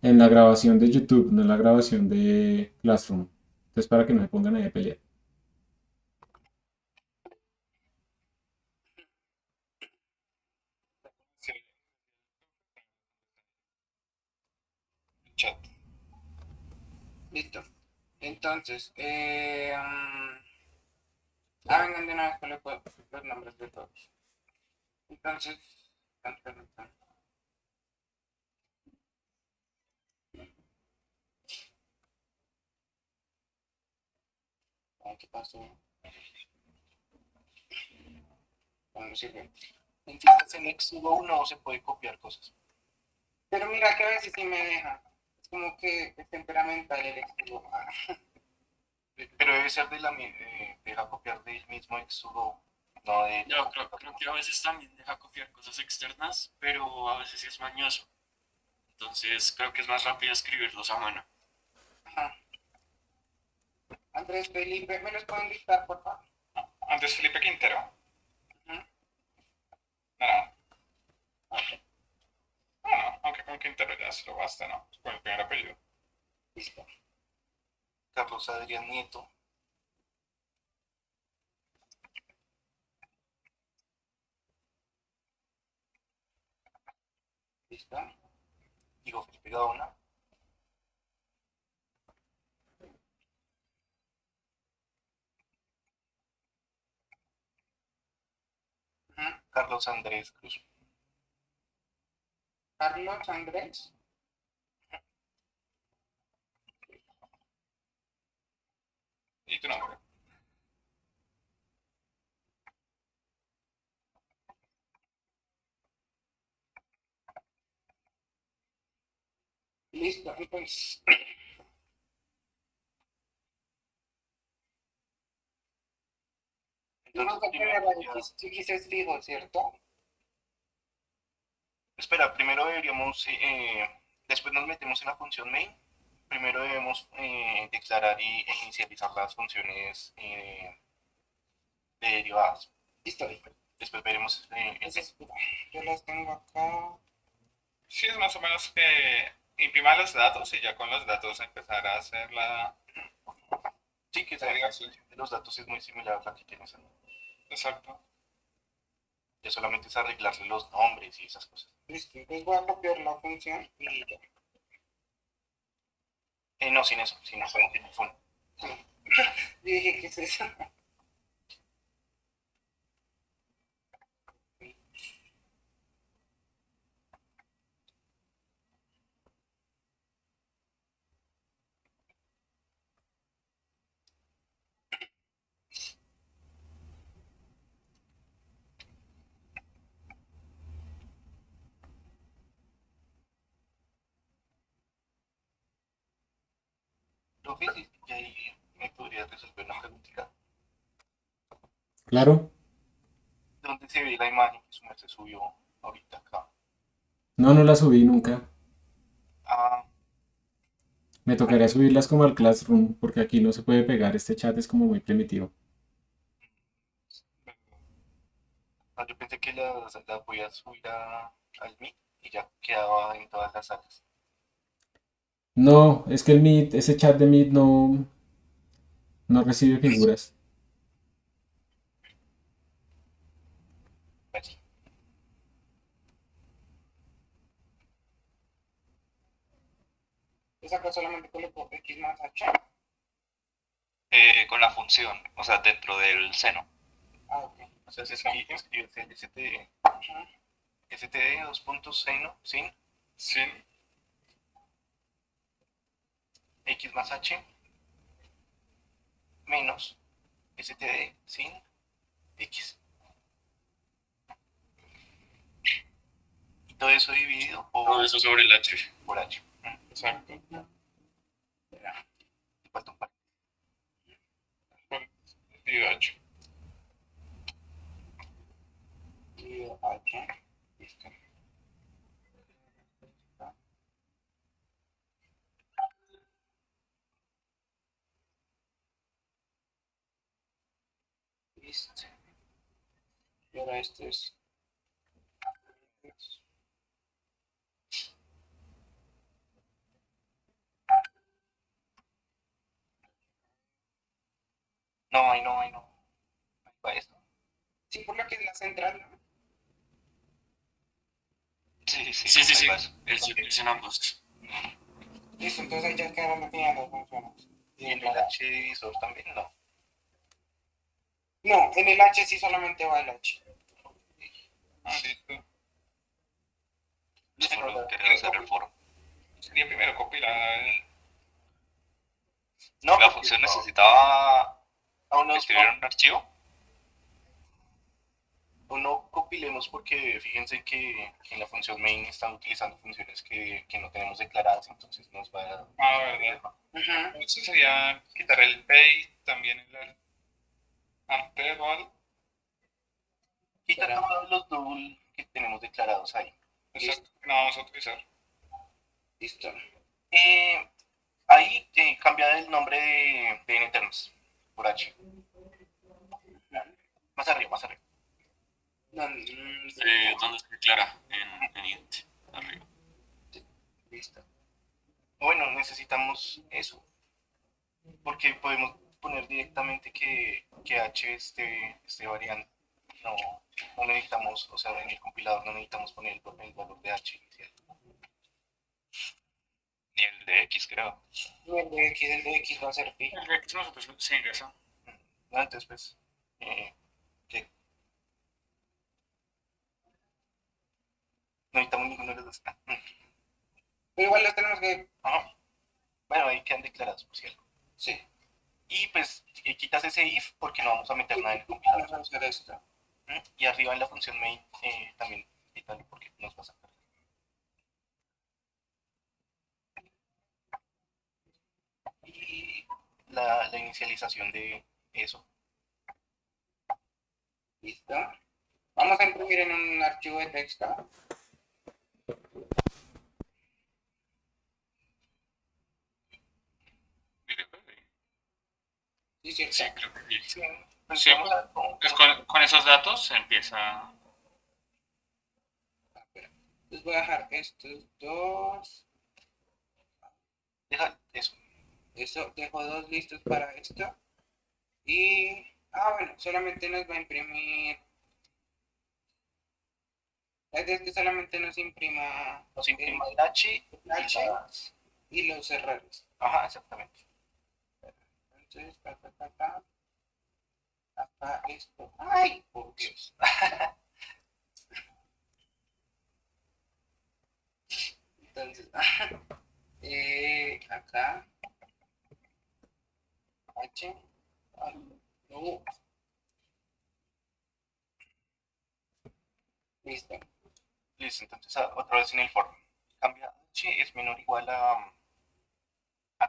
En la grabación de YouTube, no en la grabación de Classroom. Entonces, para que no se pongan ahí a pelear. Chat. Listo. Entonces, vengan de una vez con los nombres de todos. Entonces, ¿qué pasó? No sirve. Entonces en Exudo no se puede copiar cosas. Pero mira que a veces sí me deja. Es como que es temperamental el estudio. Pero debe ser deja copiar del mismo Exudo, no de... No, creo que a veces también deja copiar cosas externas, pero a veces sí es mañoso. Entonces creo que es más rápido escribirlos a mano. Ajá. Andrés Felipe, ¿me los pueden dictar, por favor? Andrés Felipe Quintero. Ujú. No, bueno, aunque con Quintero ya se lo basta, ¿no? Con el primer apellido. Listo. Carlos Adrián Nieto. ¿Listo? Diego Felipe Gaona. Ujú. Carlos Andrés Cruz. Carlos Andrés. ¿Y tu nombre? Listo, entonces. Vamos Entonces, a primero, tener X es fijo, ¿cierto? espera, primero deberíamos, después nos metemos en la función main. Primero debemos declarar e inicializar las funciones de derivadas. Listo. Después veremos Entonces, mira, yo las tengo acá. Sí, es más o menos que imprimar los datos y ya con los datos empezar a hacer la... sí, que esa derivación de los datos es muy similar a la que tienes. Exacto. Ya solamente es arreglarle los nombres y esas cosas. Listo, entonces voy a copiar la función y ya. No, sin eso, sin eso, en el fondo. Yo dije, ¿qué es eso? Profe, y ahí me podría resolver una preguntita. Claro. ¿Dónde se ve la imagen que su merced subió ahorita acá? No, no la subí nunca. Ah, Me tocaría subirlas como al Classroom, porque aquí no se puede pegar. Este chat es como muy primitivo. no, yo pensé que la podía subir al Meet y ya quedaba en todas las salas. No, es que el Meet, ese chat de Meet no recibe figuras. Así. Pues acá solamente coloco X más H. Con la función, o sea, dentro del seno. Ah, ok. O sea, se escribe STD, Ajá. STD, dos puntos, seno, sin, Sí. X más H, menos STD, sin, X. Y todo eso dividido Todo eso sobre el H. por H. Exacto. Y falta un par. Y 8. Y H. Listo. Listo. Y ahora esto es. No, ahí no, ahí no. Ahí va esto. Sí, por lo que es la central, ¿no? Sí, Sí. ahí va eso. Es en ambos. Listo, entonces ahí ya quedaron definidas las funciones. Y en el H divisor también, no. No, en el H sí solamente va el H. Ah, listo. Solo Quería hacer el foro. Sería primero compilar. no, La porque función necesitaba aún no, escribir un archivo. no compilemos porque fíjense que en la función main están utilizando funciones que no tenemos declaradas, entonces nos va a... Ah, verdad. Ajá. Entonces sería quitar el pay, también el anterior. Quitar todos los double que tenemos declarados ahí. Exacto, que no vamos a utilizar. Listo. Ahí cambia el nombre de nterms por H. Más arriba, más arriba. ¿Dónde se declara? En int, arriba. Listo. Bueno, necesitamos eso. porque podemos poner directamente que h esté variando. No, no necesitamos, o sea, en el compilador no necesitamos poner el valor de h inicial. Ni el de X, creo. Y el de X va a ser pi. El X nosotros se ingresa. No, entonces, pues, ¿qué? No necesitamos ninguno de los dos. Pero igual los tenemos que... Ajá. Bueno, ahí quedan declarados, por cierto. Sí. Y pues quitas ese if porque no vamos a meter nada en el compilador. Vamos a hacer esto. Y arriba en la función main también quítalo porque nos va a sacar. Y la inicialización de eso. Listo. Vamos a imprimir en un archivo de texto. Sí, cierto. Sí, creo que sí. Pues Sí, vamos a, pues con esos datos se empieza. Les voy a dejar estos dos. deja eso. Eso, dejo dos listos para esto. Y... bueno, solamente nos va a imprimir... La idea es que solamente nos imprima Nos imprima el h H y los errores. Ajá, exactamente. Entonces, acá esto. ¡Ay, por Dios! Entonces, acá, H, no. Listo. Listo, entonces otra vez en el for. Cambia h es menor o igual a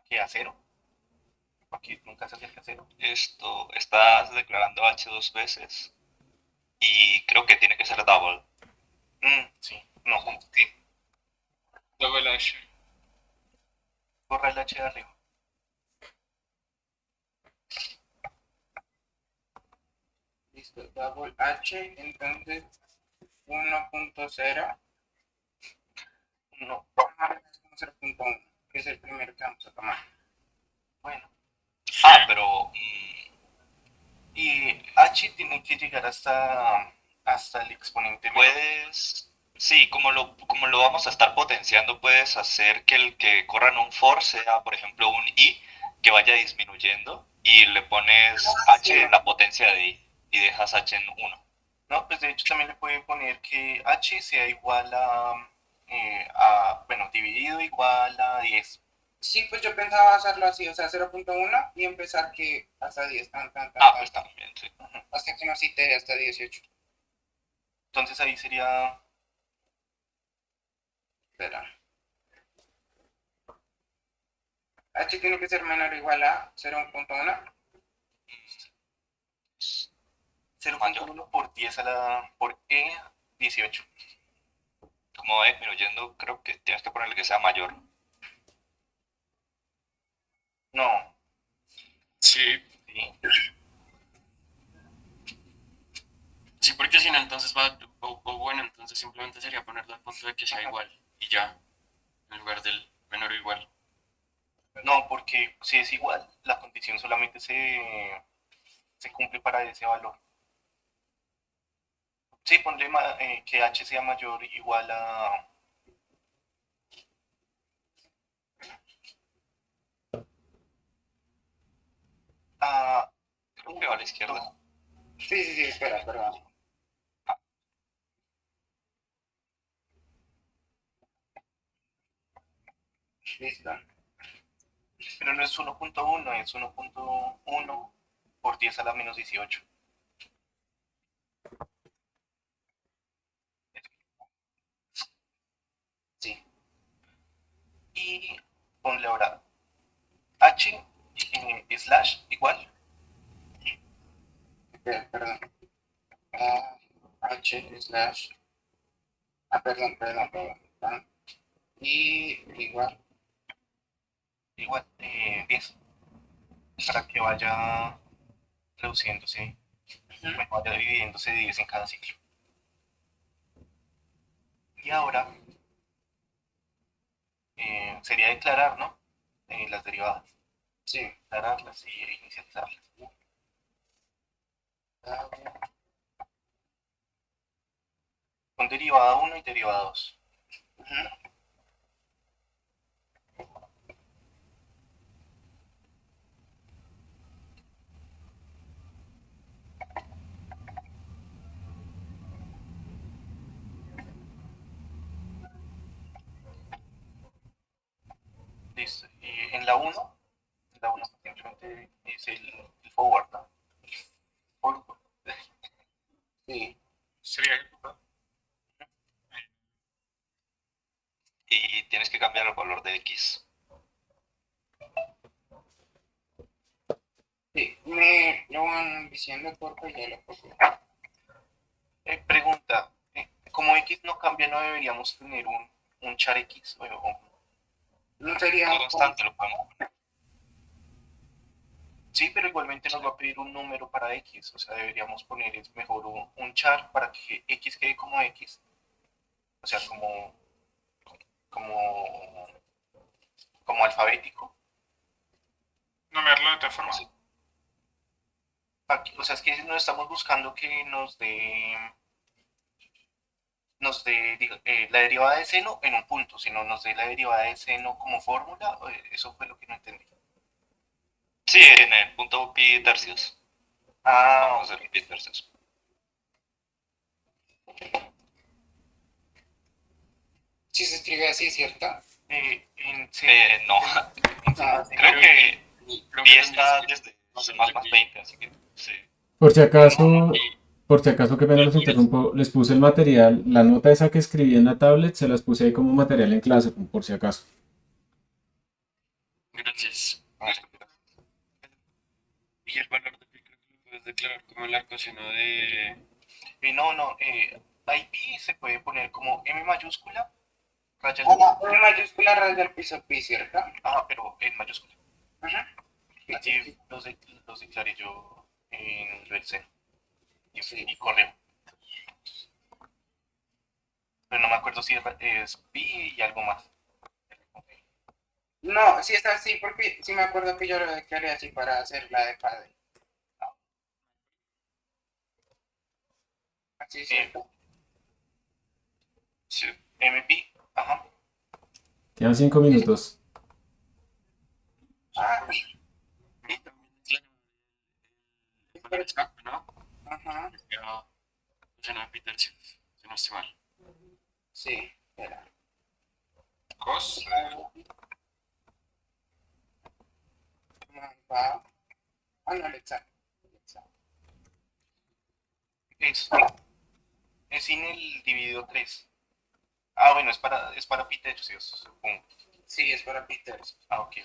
que a 0. Aquí nunca se acerca a 0. Esto, estás declarando H dos veces y creo que tiene que ser double. Sí, no, Sí. Double H. borra el h de arriba. Listo. Double H, entonces 1.0. No, Es como 0.1, que es el primero que vamos a tomar. bueno. Pero Y h tiene que llegar hasta el exponente. puedes, sí, como lo vamos a estar potenciando, puedes hacer que el que corra en un for sea, por ejemplo, un i que vaya disminuyendo y le pones h en la potencia de i y dejas h en 1. No, pues de hecho también le puede poner que h sea igual bueno, dividido igual a 10. Sí, pues yo pensaba hacerlo así, o sea, 0.1 y empezar que hasta 10, Pues también, sí. hasta que nos cite hasta 18. Entonces ahí sería, Espera. H tiene que ser menor o igual a 0.1. 0.1 por 10 por e 18. Como va disminuyendo, creo que tienes que ponerle que sea mayor. No, Sí, sí. sí, porque si no, entonces va. O bueno, entonces simplemente sería ponerlo al punto de que sea igual. Y ya. En lugar del menor o igual. No, porque si es igual, la condición solamente se cumple para ese valor. Sí, ponle que h sea mayor o igual a Creo que va a la izquierda. Sí, espera, perdón. Listo. pero no es 1.1, es 1.1 por 10 a la menos 18. Sí. Y ponle ahora h slash igual. Espera, perdón. H slash. Perdón. Y igual. Igual 10 para que vaya reduciéndose, bueno, vaya dividiéndose 10 en cada ciclo. Y ahora sería declarar, ¿no? Las derivadas. Sí. Declararlas y inicializarlas. Con derivada 1 y derivada 2. Listo. Y en la 1 simplemente es el forward, ¿no? Forward. Sí. Sería Y tienes que cambiar el valor de X. Sí. Me lo van diciendo porque ya lo copio. Pregunta. Como X no cambia, ¿no deberíamos tener un char X? No sería Todo constante lo podemos poner. Sí, pero igualmente nos va a pedir un número para X. O sea, deberíamos poner es mejor un char para que X quede como X. O sea, como, como alfabético. numerarlo de otra forma. Sí. O sea, es que no estamos buscando que la derivada de seno en un punto, sino nos dé la derivada de seno como fórmula. Eso fue lo que no entendí. Sí, en el punto pi tercios. Ah, Vamos a hacer pi tercios. Si se escribe así, ¿cierto? en C, No, en C++. Ah, creo que Creo pi que está tendrías que desde hacer más el pi. 20, así que sí. Por si acaso, qué pena los interrumpo, les puse el material, la nota esa que escribí en la tablet, se las puse ahí como material en clase, por si acaso. Gracias. Y el valor de pi creo que lo puedes declarar como el arcoseno de... Ahí pi se puede poner como M mayúscula, raya Una mayúscula raya al piso pi, ¿cierto? pero en mayúscula. Ajá. Así los declaré yo en el seno. Y correo. Pero no me acuerdo si es pi y algo más. No, si es así, porque sí me acuerdo que yo lo declaré así para hacer la de padre. Así es cierto. Sí. MP, ajá. Quedan 5 minutos. Ah, Y también declarar el valor exacto, ¿no? ajá. Ya, coseno de pi tercios, si no estoy mal. Sí, espera. Cos. Va. Ah, no, el exacto. Es sin el dividido 3. Bueno, es para pi tercios, supongo. Sí, es para Peter. Ok.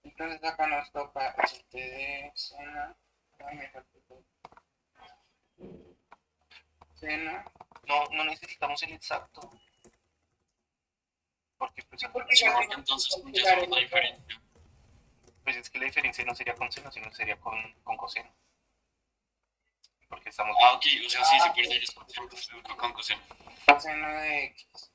Entonces acá nos toca este de cena. Ay, me faltó todo. Cena. No necesitamos el exacto. Porque pues, Porque Sí, ya porque entonces ya sabemos la diferencia. pues es que la diferencia no sería con seno, sino sería con coseno. Porque estamos... Ah, ok, o sea, sí, sí, por eso yo siempre estoy con coseno. Seno de X.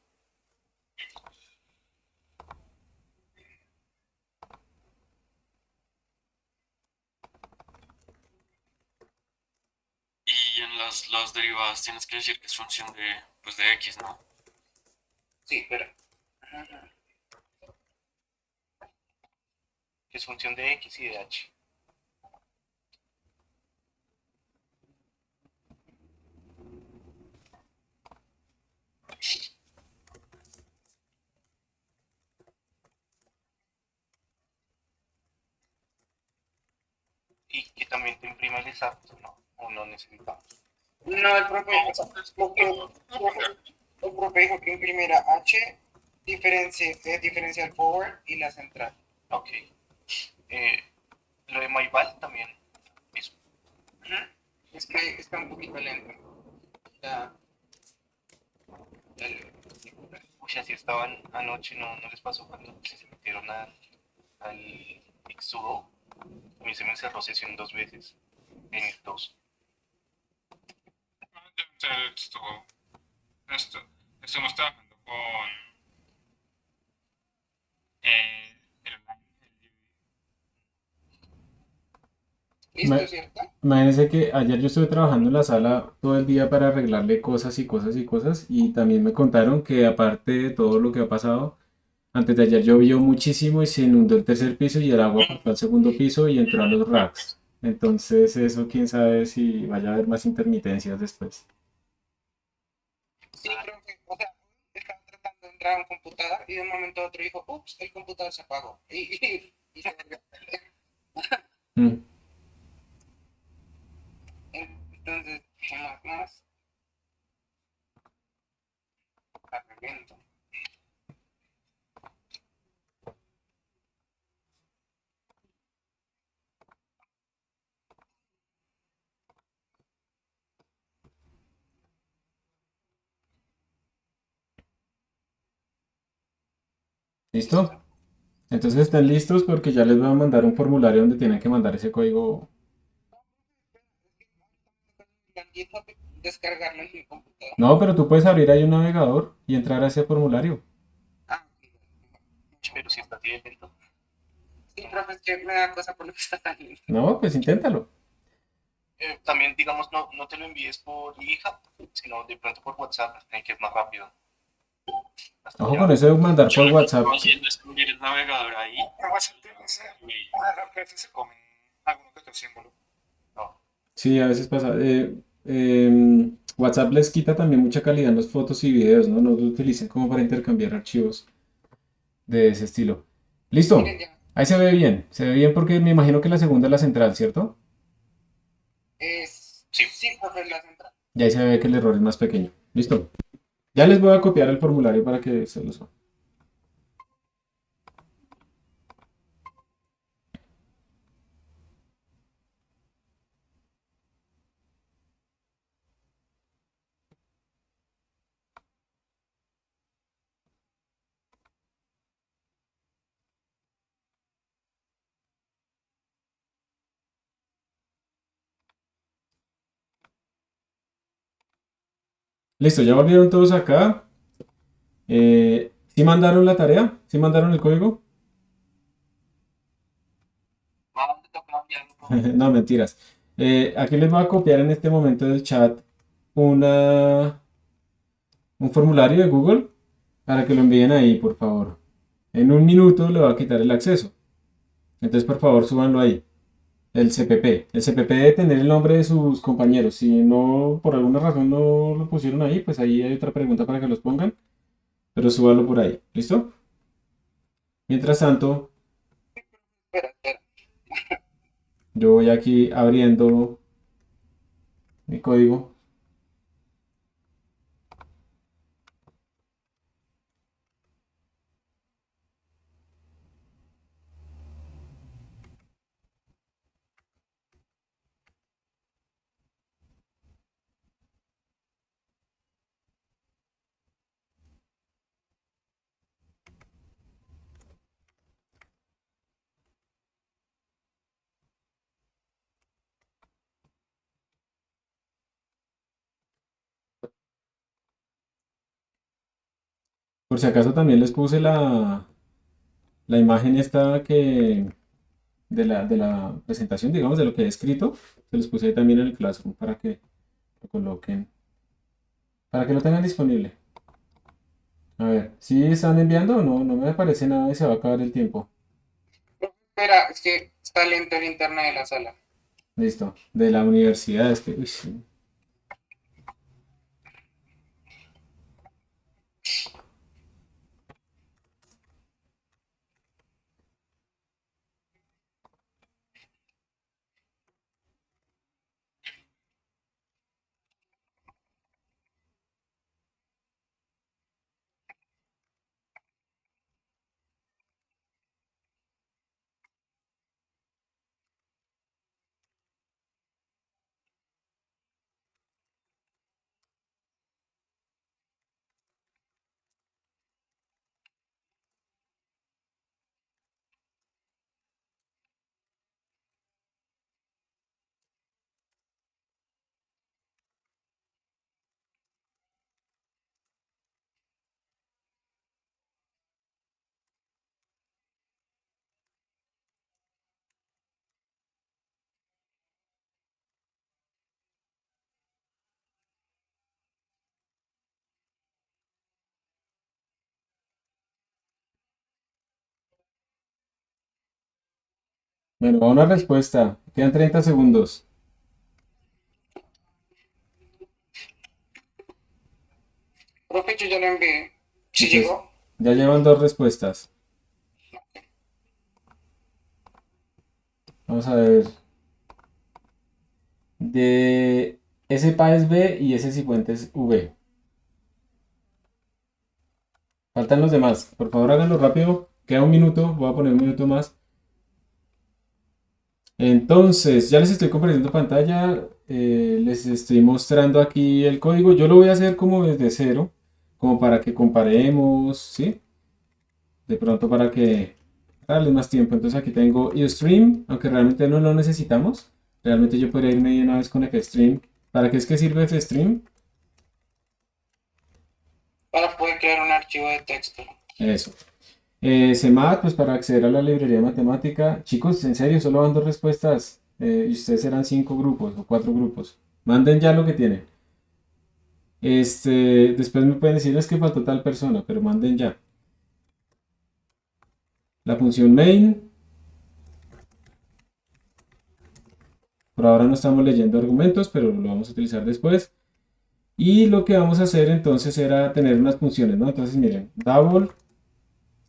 Y en las derivadas tienes que decir que es función de, pues de X, ¿no? Sí, pero. Ajá. que es función de X y de H. Y que también te imprima el exacto, ¿no? O no necesitamos. No, el profe, el profe dijo que imprimiera H, diferencial forward y la central. Ok. Lo de MyVal también. Mismo. Es que está un poquito lento. Ya. Uy, así estaban anoche, no les pasó cuando se metieron al Xsudo. A mí se me cerró sesión 2 veces. En el 2. Estuvimos trabajando con el ¿Listo, cierto? Imagínense que ayer yo estuve trabajando en la sala todo el día para arreglarle cosas y cosas y cosas y también me contaron que aparte de todo lo que ha pasado, antes de ayer llovió muchísimo y se inundó el tercer piso y el agua pasó al segundo piso y entró a los racks. Entonces eso quién sabe si vaya a haber más intermitencias después. Sí, profe. O sea, estaba tratando de entrar a un computador y de un momento a otro dijo, ups, el computador se apagó. Y se volvió a prender. Mm. Entonces, ¿qué más? Arreglando. ¿Listo? Entonces están listos porque ya les voy a mandar un formulario donde tienen que mandar ese código. Descargarlo en mi computador. No, pero tú puedes abrir ahí un navegador y entrar a ese formulario. Ah, Pero si está así de lento. sí, profe, es que me da cosa por lo que está saliendo. No, pues inténtalo. También, digamos, no te lo envíes por hija, sino de pronto por WhatsApp, que es más rápido. Hasta Ojo con ya. eso de mandar Yo por lo que WhatsApp. estoy haciendo es abrir el navegador ahí. Pero WhatsApp tiene una error que a veces se come alguno que otro símbolo. No. Sí, a veces pasa. WhatsApp les quita también mucha calidad en las fotos y videos, ¿no? No lo utilicen como para intercambiar archivos de ese estilo. Miren Listo. ya. Ahí se ve bien. Se ve bien porque me imagino que la segunda es la central, ¿cierto? Sí. Sí, profe, la central. Y ahí se ve que el error es más pequeño. Listo. Ya les voy a copiar el formulario para que se los... Listo, ya volvieron todos acá. ¿Sí mandaron la tarea? ¿Sí mandaron el código? ¿A dónde toca enviarlo, profe? No, mentiras. Aquí les voy a copiar en este momento del chat una, un formulario de Google para que lo envíen ahí, por favor. En un minuto le va a quitar el acceso. Entonces, por favor, súbanlo ahí. El CPP. El CPP debe tener el nombre de sus compañeros. Si no, por alguna razón no lo pusieron ahí, pues ahí hay otra pregunta para que los pongan. Pero súbalo por ahí. ¿Listo? Mientras tanto, Espera. yo voy aquí abriendo mi código. Por si acaso también les puse la imagen esta que de la presentación, digamos, de lo que he escrito. Se los puse ahí también en el Classroom para que lo coloquen, para que lo tengan disponible. A ver, ¿sí están enviando o no? No me aparece nada y se va a acabar el tiempo. Espera, es que está lento el internet de la sala. Listo. De la universidad, es que, uy, sí. Bueno, va una respuesta. Quedan 30 segundos. Profe, yo ya lo envié. ¿Sí Entonces, llegó? ya llevan dos respuestas. Vamos a ver. De ese es B y ese Cifuentes V. Faltan los demás. Por favor, háganlo rápido. Queda un minuto. Voy a poner un minuto más. Entonces, ya les estoy compartiendo pantalla. Les estoy mostrando aquí el código. Yo lo voy a hacer como desde cero. Como para que comparemos. ¿Sí? De pronto para que darles más tiempo. Entonces aquí tengo eStream. Aunque realmente no lo necesitamos. Realmente yo podría irme de una vez con FStream. ¿Para qué es que sirve FStream? Para poder crear un archivo de texto. Eso. CMAT, pues para acceder a la librería de matemática. Chicos, en serio, solo van dos respuestas. Y ustedes serán 5 grupos o 4 grupos. Manden ya lo que tienen. Después me pueden decir es que faltó tal persona, pero manden ya. La función main. Por ahora no estamos leyendo argumentos, pero lo vamos a utilizar después. Y lo que vamos a hacer entonces era tener unas funciones, ¿no? Entonces miren, double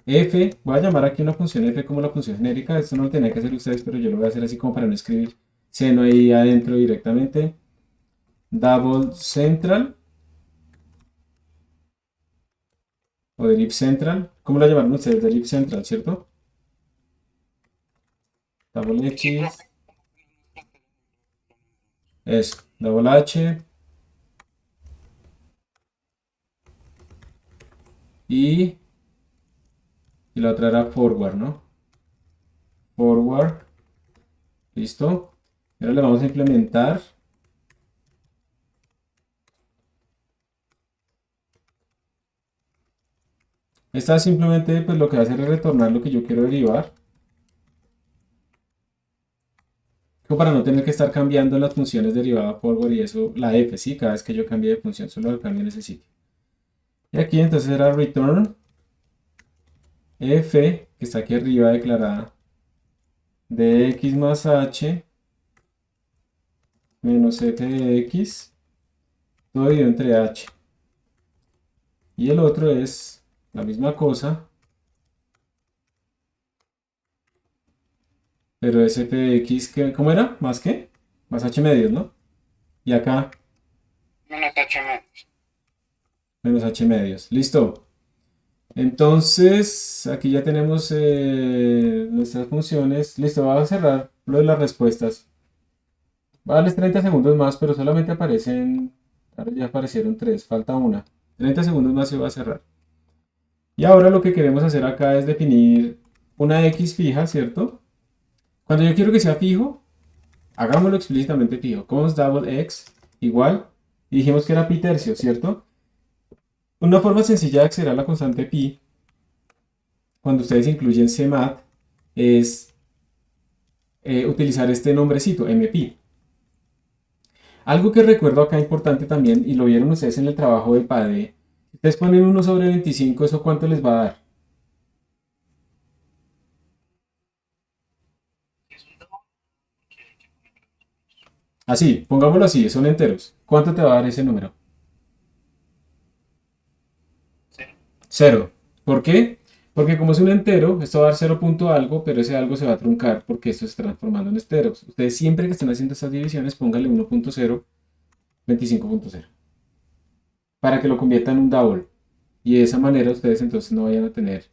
f, voy a llamar aquí una función f como la función genérica. Esto no lo tenía que hacer ustedes, pero yo lo voy a hacer así como para no escribir seno ahí adentro directamente. Double central o delif central. ¿Cómo la llamaron ustedes? Delif central, ¿cierto? Double Sí, x. profe. Eso. Double h. Y la otra era forward, ¿no? Forward. Listo. Ahora le vamos a implementar. Esta simplemente pues lo que va a hacer es retornar lo que yo quiero derivar. Como para no tener que estar cambiando las funciones derivada forward y eso, la f, ¿sí? Cada vez que yo cambie de función, solo lo cambio en ese sitio. Y aquí entonces era return f, que está aquí arriba declarada, de x más h menos f de x, todo dividido entre h. Y el otro es la misma cosa, pero es f de x, que, ¿cómo era? ¿Más qué? Más h medios, ¿no? Y acá, Menos HM. menos h medios. Listo. Entonces, aquí ya tenemos nuestras funciones. Listo, voy a cerrar lo de las respuestas. Voy a darles 30 segundos más, pero solamente aparecen, ahora ya aparecieron 3, falta una. 30 segundos más y voy a cerrar. Y ahora lo que queremos hacer acá es definir una x fija, ¿cierto? Cuando yo quiero que sea fijo, hagámoslo explícitamente fijo. Const double x igual, y dijimos que era pi tercio, ¿cierto? Una forma sencilla de acceder a la constante pi, cuando ustedes incluyen CMAT, es utilizar este nombrecito, mpi. Algo que recuerdo acá importante también, y lo vieron ustedes en el trabajo de PADE, ustedes ponen 1 sobre 25, ¿eso cuánto les va a dar? Así, pongámoslo así, son enteros. ¿Cuánto te va a dar ese número? Cero. 0. ¿Por qué? Porque como es un entero, esto va a dar 0 punto algo, pero ese algo se va a truncar porque esto se está transformando en enteros. Ustedes siempre que estén haciendo estas divisiones, pónganle 1.0, 25.0, para que lo conviertan en un double. Y de esa manera ustedes entonces no vayan a tener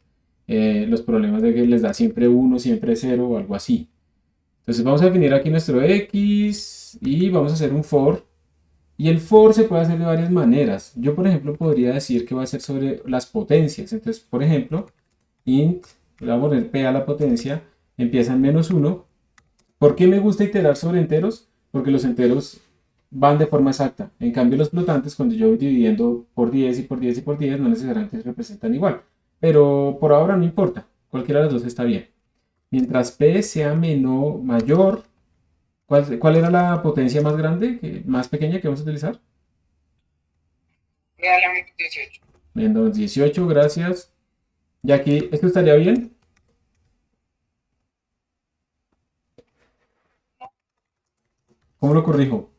los problemas de que les da siempre 1, siempre 0 o algo así. Entonces vamos a definir aquí nuestro x y vamos a hacer un for. Y el for se puede hacer de varias maneras. Yo, por ejemplo, podría decir que va a ser sobre las potencias. Entonces, por ejemplo, int, le voy a poner p a la potencia, empieza en -1. ¿Por qué me gusta iterar sobre enteros? Porque los enteros van de forma exacta. En cambio, los flotantes, cuando yo voy dividiendo por 10 y por 10 y por 10, no necesariamente se representan igual. Pero por ahora no importa. Cualquiera de los dos está bien. Mientras p sea mayor, ¿cuál era la potencia más grande, más pequeña que vamos a utilizar? Probablemente 18. Menos 18, gracias. Y aquí, ¿esto estaría bien? ¿Cómo lo corrijo?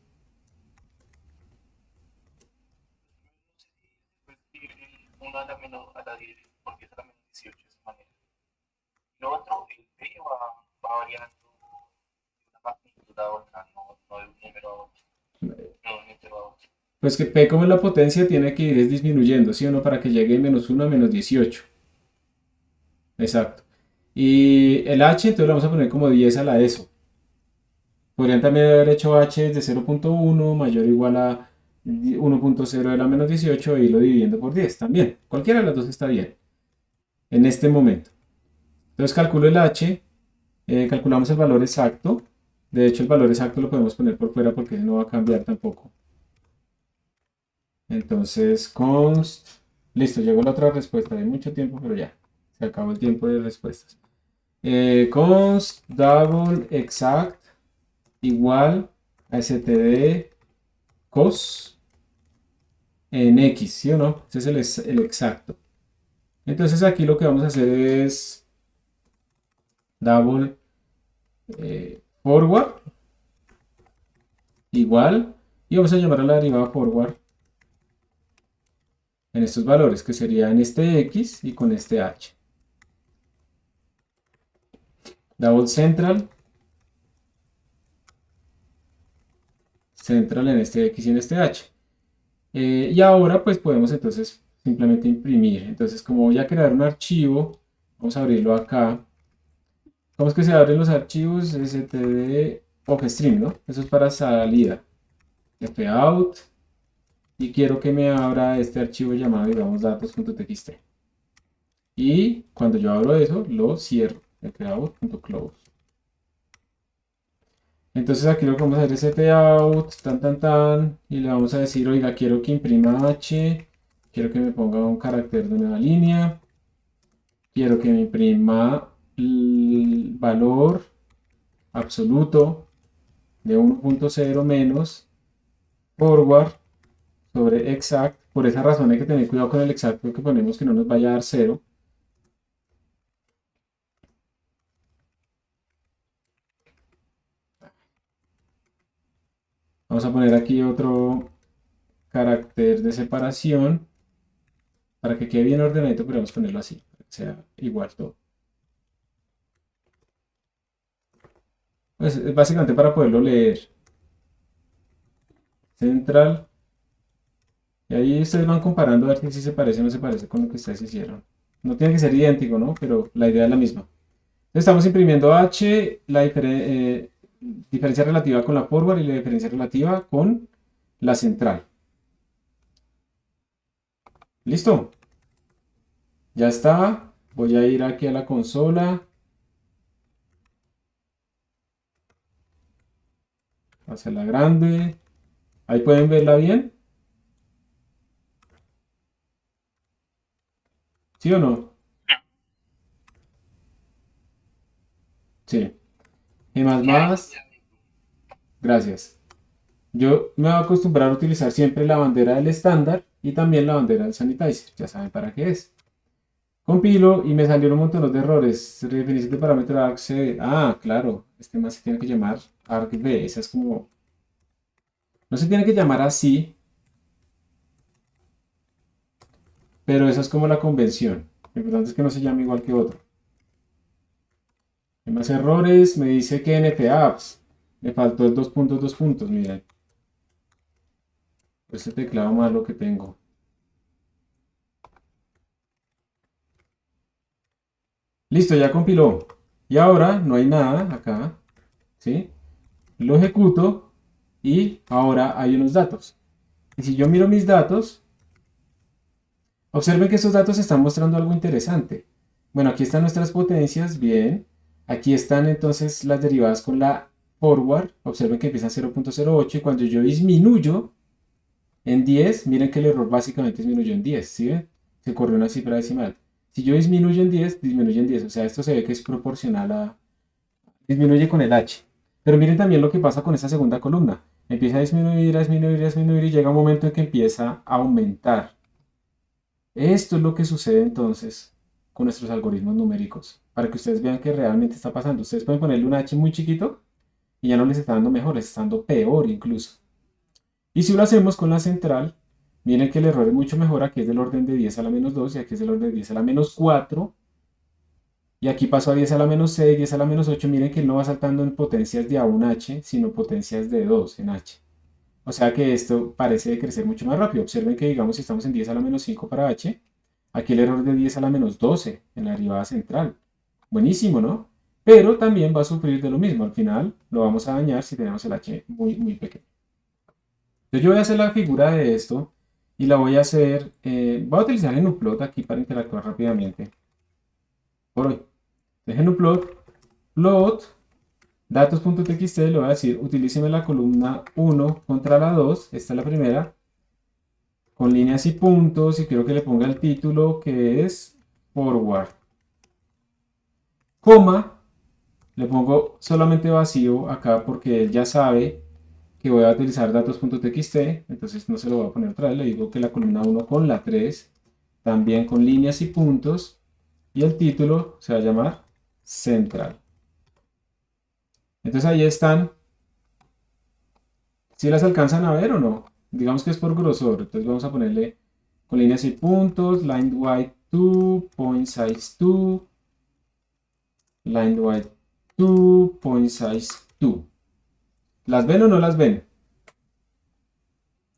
Puedes escribir el 1 a la 10, porque es a la menos 18 de esa manera. Lo otro, el P va variando de una magnitud a otra, no de un número a otro, no de un entero a otro. Pues que P como es la potencia tiene que ir es disminuyendo, ¿sí o no? Para que llegue de -1 a -18. Exacto. Y el H, entonces lo vamos a poner como 10 a la ESO. Podrían también haber hecho H desde 0.1 mayor o igual a 1.0 de la menos 18 e irlo dividiendo por 10 también. Cualquiera de las dos está bien en este momento. Entonces calculo el H, calculamos el valor exacto. De hecho, el valor exacto lo podemos poner por fuera porque no va a cambiar tampoco. Entonces, const. Listo, llegó la otra respuesta. Hay mucho tiempo, pero ya. Se acabó el tiempo de respuestas. Const double exact igual a std cos en x, ¿sí o no? Ese es el exacto. Entonces aquí lo que vamos a hacer es double forward igual, y vamos a llamar a la derivada forward en estos valores, que serían este x y con este h. Double central en este x y en este h. Y ahora pues podemos entonces simplemente imprimir. Entonces, como voy a crear un archivo, vamos a abrirlo acá. ¿Cómo es que se abren los archivos? std offstream, ¿no? Eso es para salida. fout. Y quiero que me abra este archivo llamado, digamos, datos.txt. Y cuando yo abro eso, lo cierro. fout.close. Entonces aquí lo que vamos a hacer es fout, y le vamos a decir, oiga, quiero que imprima h, quiero que me ponga un carácter de nueva línea, quiero que me imprima el valor absoluto de 1.0 menos forward sobre exact. Por esa razón hay que tener cuidado con el exacto que ponemos, que no nos vaya a dar 0. Vamos a poner aquí otro carácter de separación para que quede bien ordenadito, pero vamos a ponerlo así, para que sea igual todo. Pues es básicamente para poderlo leer. Central. Y ahí ustedes van comparando a ver si se parece o no se parece con lo que ustedes hicieron. No tiene que ser idéntico, ¿no? Pero la idea es la misma. Estamos imprimiendo H, la diferencia relativa con la forward y la diferencia relativa con la central. ¿Listo? Ya está. Voy a ir aquí a la consola. Hacerla grande. Ahí pueden verla bien. ¿Sí o no? Sí. Y más. Gracias. Yo me voy a acostumbrar a utilizar siempre la bandera del estándar y también la bandera del sanitizer. Ya saben para qué es. Compilo y me salieron un montón de errores. Definición de parámetro argc. Ah, claro. Este más se tiene que llamar argv. Esa es como... No se tiene que llamar así. Pero esa es como la convención. Lo importante es que no se llame igual que otro. Hay más errores. Me dice que npapps. Me faltó el 2 puntos, 2 puntos. Miren. Este teclado malo que tengo. Listo, ya compiló. Y ahora no hay nada acá. ¿Sí? Lo ejecuto. Y ahora hay unos datos. Y si yo miro mis datos, observen que estos datos están mostrando algo interesante. Bueno, aquí están nuestras potencias, bien. Aquí están entonces las derivadas con la forward. Observen que empieza en 0.08 y cuando yo disminuyo en 10, miren que el error básicamente disminuyó en 10, ¿sí ven? Se corrió una cifra decimal. Si yo disminuyo en 10, disminuye en 10. O sea, esto se ve que es proporcional a... Disminuye con el H. Pero miren también lo que pasa con esa segunda columna. Empieza a disminuir, a disminuir, a disminuir y llega un momento en que empieza a aumentar. Esto es lo que sucede entonces con nuestros algoritmos numéricos. Para que ustedes vean que realmente está pasando. Ustedes pueden ponerle un H muy chiquito y ya no les está dando mejor, les está dando peor incluso. Y si lo hacemos con la central, miren que el error es mucho mejor. Aquí es del orden de 10 a la menos 2 y aquí es del orden de 10 a la menos 4. Y aquí pasó a 10 a la menos 6, 10 a la menos 8. Miren que él no va saltando en potencias de A1H, sino potencias de 2 en H. O sea que esto parece crecer mucho más rápido. Observen que, digamos, si estamos en 10 a la menos 5 para H, aquí el error es de 10 a la menos 12 en la derivada central. Buenísimo, ¿no? Pero también va a sufrir de lo mismo. Al final lo vamos a dañar si tenemos el H muy, muy pequeño. Entonces yo voy a hacer la figura de esto y la voy a hacer, voy a utilizar GnuPlot aquí para interactuar rápidamente por hoy. De GnuPlot, plot, datos.txt, le voy a decir, utilíceme la columna 1 contra la 2, esta es la primera, con líneas y puntos, y quiero que le ponga el título que es forward, coma, le pongo solamente vacío acá porque él ya sabe que voy a utilizar datos.txt, entonces no se lo voy a poner otra vez, le digo que la columna 1 con la 3, también con líneas y puntos, y el título se va a llamar central. Entonces ahí están. ¿Sí las alcanzan a ver o no? Digamos que es por grosor, entonces vamos a ponerle con líneas y puntos, line white 2, point size 2, line white 2, point size 2. ¿Las ven o no las ven?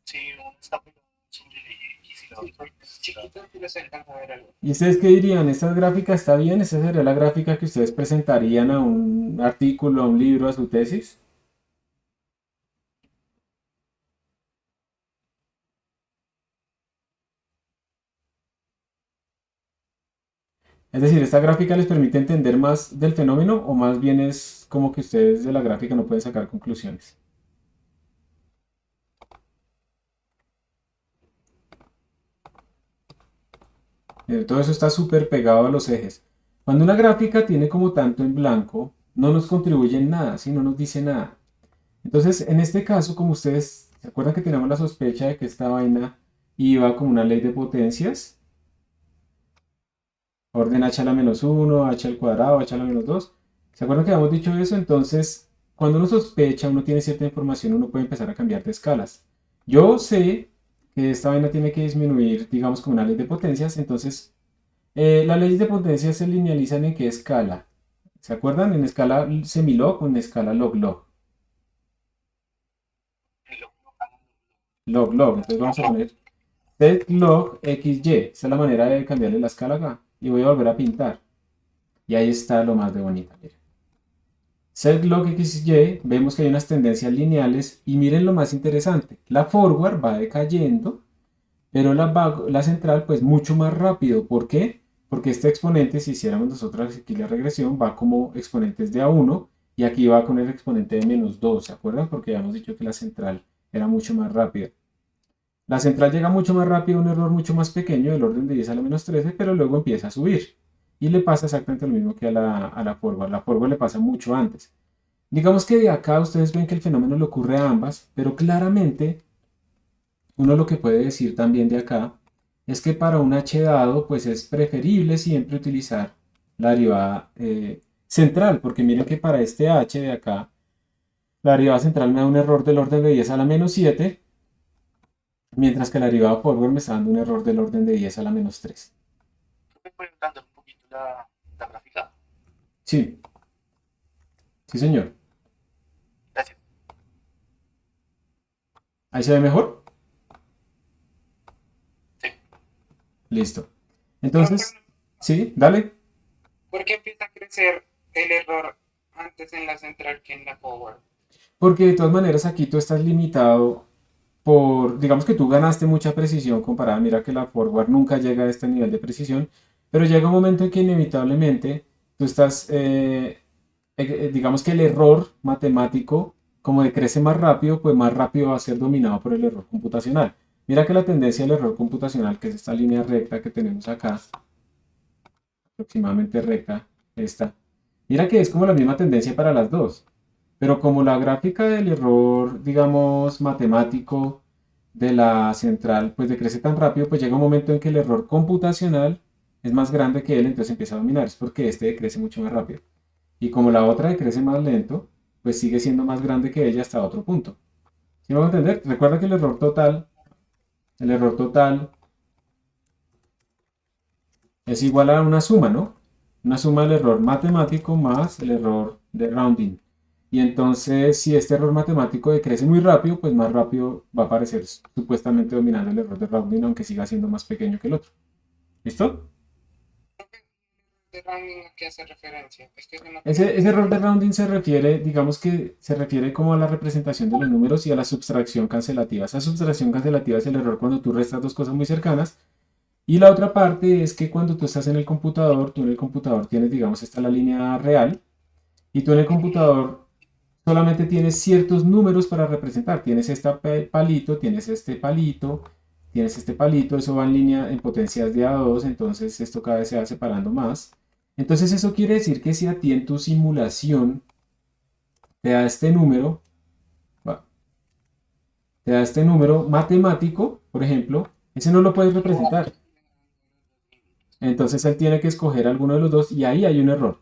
Sí, uno está pegado sobre el eje X y la otra es Chiquito, que no se alcanza a ver algo. ¿Y ustedes qué dirían? ¿Esta gráfica está bien? ¿Esa sería la gráfica que ustedes presentarían a un artículo, a un libro, a su tesis? Es decir, ¿esta gráfica les permite entender más del fenómeno o más bien es como que ustedes de la gráfica no pueden sacar conclusiones? Todo eso está súper pegado a los ejes. Cuando una gráfica tiene como tanto en blanco, no nos contribuye en nada, ¿sí? No nos dice nada. Entonces, en este caso, como ustedes se acuerdan que teníamos la sospecha de que esta vaina iba como una ley de potencias, orden h a la menos 1, h al cuadrado, h a la menos 2. ¿Se acuerdan que habíamos dicho eso? Entonces, cuando uno sospecha, uno tiene cierta información, uno puede empezar a cambiar de escalas. Yo sé que esta vaina tiene que disminuir, digamos, como una ley de potencias. Entonces, las leyes de potencias se linealizan en qué escala. ¿Se acuerdan? En escala semilog o en escala log-log. Log-log. Entonces vamos a poner set log xy. Esa es la manera de cambiarle la escala acá. Y voy a volver a pintar. Y ahí está lo más de bonita. Miren. Set log xy, vemos que hay unas tendencias lineales. Y miren lo más interesante. La forward va decayendo, pero la central pues mucho más rápido. ¿Por qué? Porque este exponente, si hiciéramos nosotros aquí la regresión, va como exponentes de A1 y aquí va con el exponente de menos 2, ¿se acuerdan? Porque ya hemos dicho que la central era mucho más rápida. La central llega mucho más rápido a un error mucho más pequeño, del orden de 10 a la menos 13, pero luego empieza a subir. Y le pasa exactamente lo mismo que a la forward. La forward le pasa mucho antes. Digamos que de acá ustedes ven que el fenómeno le ocurre a ambas, pero claramente uno lo que puede decir también de acá es que para un h dado pues es preferible siempre utilizar la derivada central, porque miren que para este h de acá la derivada central me da un error del orden de 10 a la menos 7, mientras que la derivada forward me está dando un error del orden de 10 a la menos 3. ¿Me pueden dar un poquito la gráfica? Sí, sí señor. Gracias. ¿Ahí se ve mejor? Sí. Listo. Entonces, sí, dale. ¿Por qué empieza a crecer el error antes en la central que en la forward? Porque de todas maneras aquí tú estás limitado por, digamos que tú ganaste mucha precisión comparada, mira que la forward nunca llega a este nivel de precisión, pero llega un momento en que inevitablemente tú estás, digamos que el error matemático, como decrece más rápido, pues más rápido va a ser dominado por el error computacional. Mira que la tendencia del error computacional, que es esta línea recta que tenemos acá, aproximadamente recta, esta, mira que es como la misma tendencia para las dos. Pero como la gráfica del error, digamos, matemático de la central, pues decrece tan rápido, pues llega un momento en que el error computacional es más grande que él, entonces empieza a dominar. Es porque este decrece mucho más rápido. Y como la otra decrece más lento, pues sigue siendo más grande que ella hasta otro punto. ¿Sí me van a entender? Recuerda que el error total es igual a una suma, ¿no? Una suma del error matemático más el error de rounding. Y entonces, si este error matemático decrece muy rápido, pues más rápido va a aparecer supuestamente dominando el error de rounding, aunque siga siendo más pequeño que el otro. ¿Listo? ¿De rounding a qué hace referencia? Es que yo no Ese error de rounding se refiere, digamos que se refiere como a la representación de los números y a la subtracción cancelativa. Esa subtracción cancelativa es el error cuando tú restas dos cosas muy cercanas. Y la otra parte es que cuando tú estás en el computador, tú en el computador tienes, digamos, esta es la línea real, y tú en el computador solamente tienes ciertos números para representar. Tienes este palito, tienes este palito, tienes este palito, eso va en línea en potencias de A2, entonces esto cada vez se va separando más. Entonces eso quiere decir que si a ti en tu simulación te da este número, te da este número matemático, por ejemplo, ese no lo puedes representar. Entonces él tiene que escoger alguno de los dos y ahí hay un error.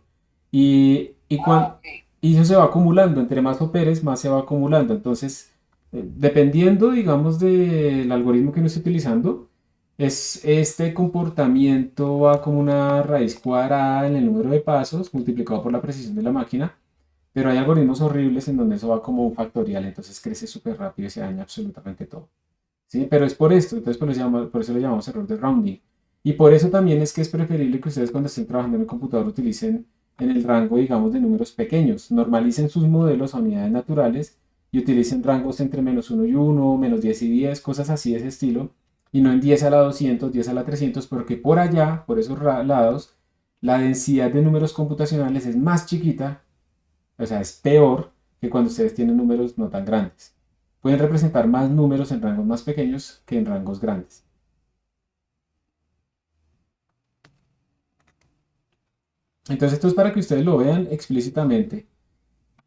Y eso se va acumulando, entre más operes, más se va acumulando. Entonces, dependiendo, digamos, del algoritmo que uno esté utilizando, este comportamiento va como una raíz cuadrada en el número de pasos multiplicado por la precisión de la máquina. Pero hay algoritmos horribles en donde eso va como un factorial, entonces crece súper rápido y se daña absolutamente todo. ¿Sí? Pero es por esto, entonces por eso lo llamamos error de rounding. Y por eso también es que es preferible que ustedes cuando estén trabajando en el computador utilicen en el rango, digamos, de números pequeños. Normalicen sus modelos a unidades naturales y utilicen rangos entre -1 y 1, -10 y 10, cosas así de ese estilo. Y no en 10 a la 200, 10 a la 300, porque por allá, por esos lados, la densidad de números computacionales es más chiquita, o sea, es peor que cuando ustedes tienen números no tan grandes. Pueden representar más números en rangos más pequeños que en rangos grandes. Entonces esto es para que ustedes lo vean explícitamente,